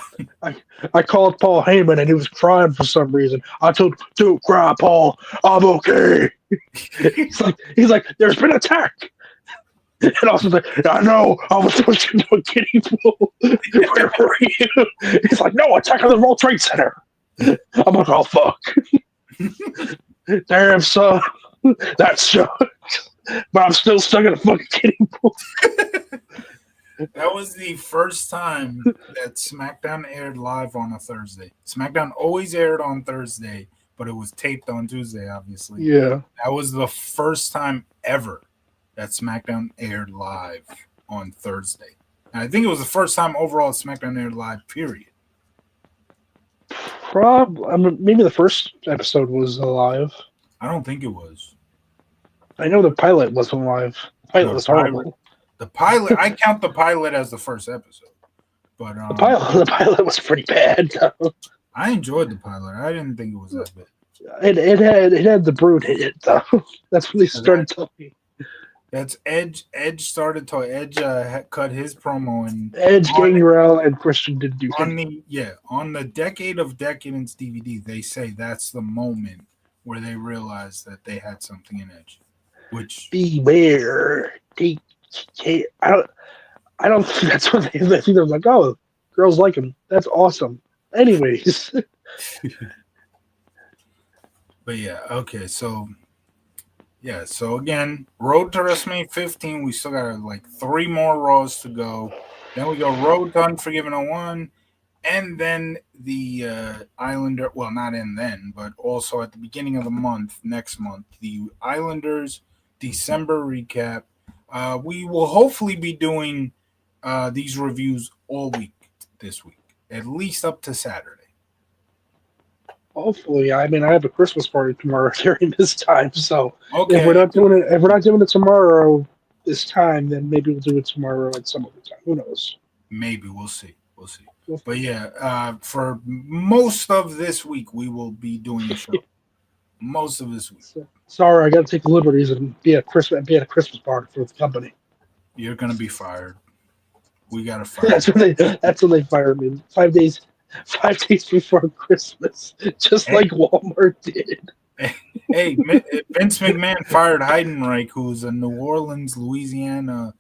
I called Paul Heyman and he was crying for some reason. I told him, "Don't cry, Paul. I'm okay." He's like, "There's been attack." And Austin's like, "I know. I was pushed into a kiddie pool. Where were you?" He's like, "No, attack on the World Trade Center." I'm like, "Oh fuck." Damn, son. That sucks. But I'm still stuck in a fucking kiddie pool. That was the first time that SmackDown aired live on a Thursday. SmackDown always aired on Thursday, but it was taped on Tuesday, obviously. Yeah. That was the first time ever that SmackDown aired live on Thursday. And I think it was the first time overall SmackDown aired live, period. I mean, maybe the first episode was alive. I don't think it was. I know the pilot wasn't live. The pilot No, was horrible. the pilot, I count the pilot as the first episode. But The pilot was pretty bad. Though. I enjoyed the pilot. I didn't think it was that bad. It had the brood in it though. That's when they started talking. That's Edge. Edge started to cut his promo and Edge, Gangrel, and Christian did do on it. on the Decade of Decadence DVD. They say that's the moment where they realized that they had something in Edge, which Beware. I don't think that's what they think. They're like, oh, girls like him. That's awesome. Anyways, But yeah, okay. So yeah, so again, road to WrestleMania 15. We still got like three more Raws to go. Then we go road to Unforgiven 01, and then the Islander. Well, not in then, but also at the beginning of the month, next month, the Islanders December recap. We will hopefully be doing these reviews all week this week, at least up to Saturday. hopefully, I mean, I have a Christmas party tomorrow during this time. So Okay, if we're not doing it tomorrow this time, then maybe we'll do it tomorrow at some other time. Who knows? maybe we'll see. We'll see. We'll But find yeah, for most of this week, we will be doing a show. Most of this week, so, sorry, I got to take the liberties and be at a Christmas party for the company. you're gonna be fired. We gotta fire That's you. when they fired me 5 days, 5 days before Christmas, just Hey, like Walmart did. hey, Vince McMahon fired Heidenreich, who's a New Orleans, Louisiana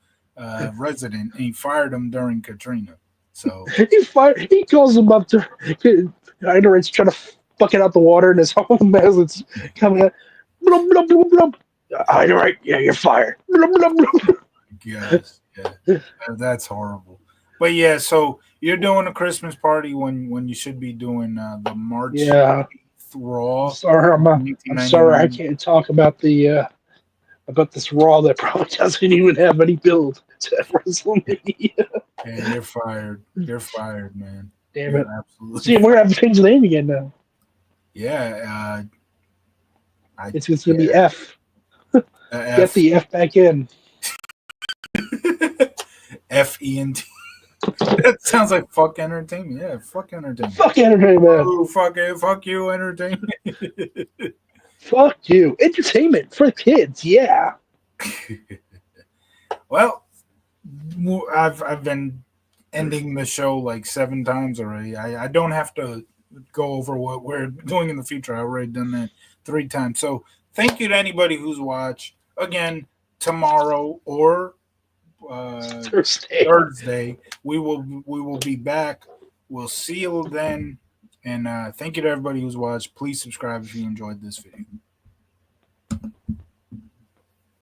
resident, and he fired him during Katrina. So, He calls him up to. Heidenreich's trying to bucket out the water in his home as it's coming out. Blub, blub, blub, blub. Heidenreich, yeah, you're fired. Blub, blub, blub. yes, yeah, that's horrible. But yeah, so you're doing a Christmas party when you should be doing the March Yeah, 8th Raw I'm sorry, I 1999. can't talk about this Raw that probably doesn't even have any build to WrestleMania. Yeah, you're fired. You're fired, man. Damn You're it. absolutely See, we're fired. gonna have to change the name again now. Yeah, I It's gonna be yeah, F. Get F the F back in. FENT. That sounds like fuck entertainment. Yeah, fuck entertainment. Fuck entertainment. Oh, fuck it, fuck you, entertainment. Fuck you. Entertainment for kids. Yeah. Well, I've been ending the show like 7 times already. I don't have to go over what we're doing in the future. I've already done that 3 times. So thank you to anybody who's watched. Again, tomorrow or Thursday. Thursday, we will be back. We'll see you then. And thank you to everybody who's watched. Please subscribe if you enjoyed this video.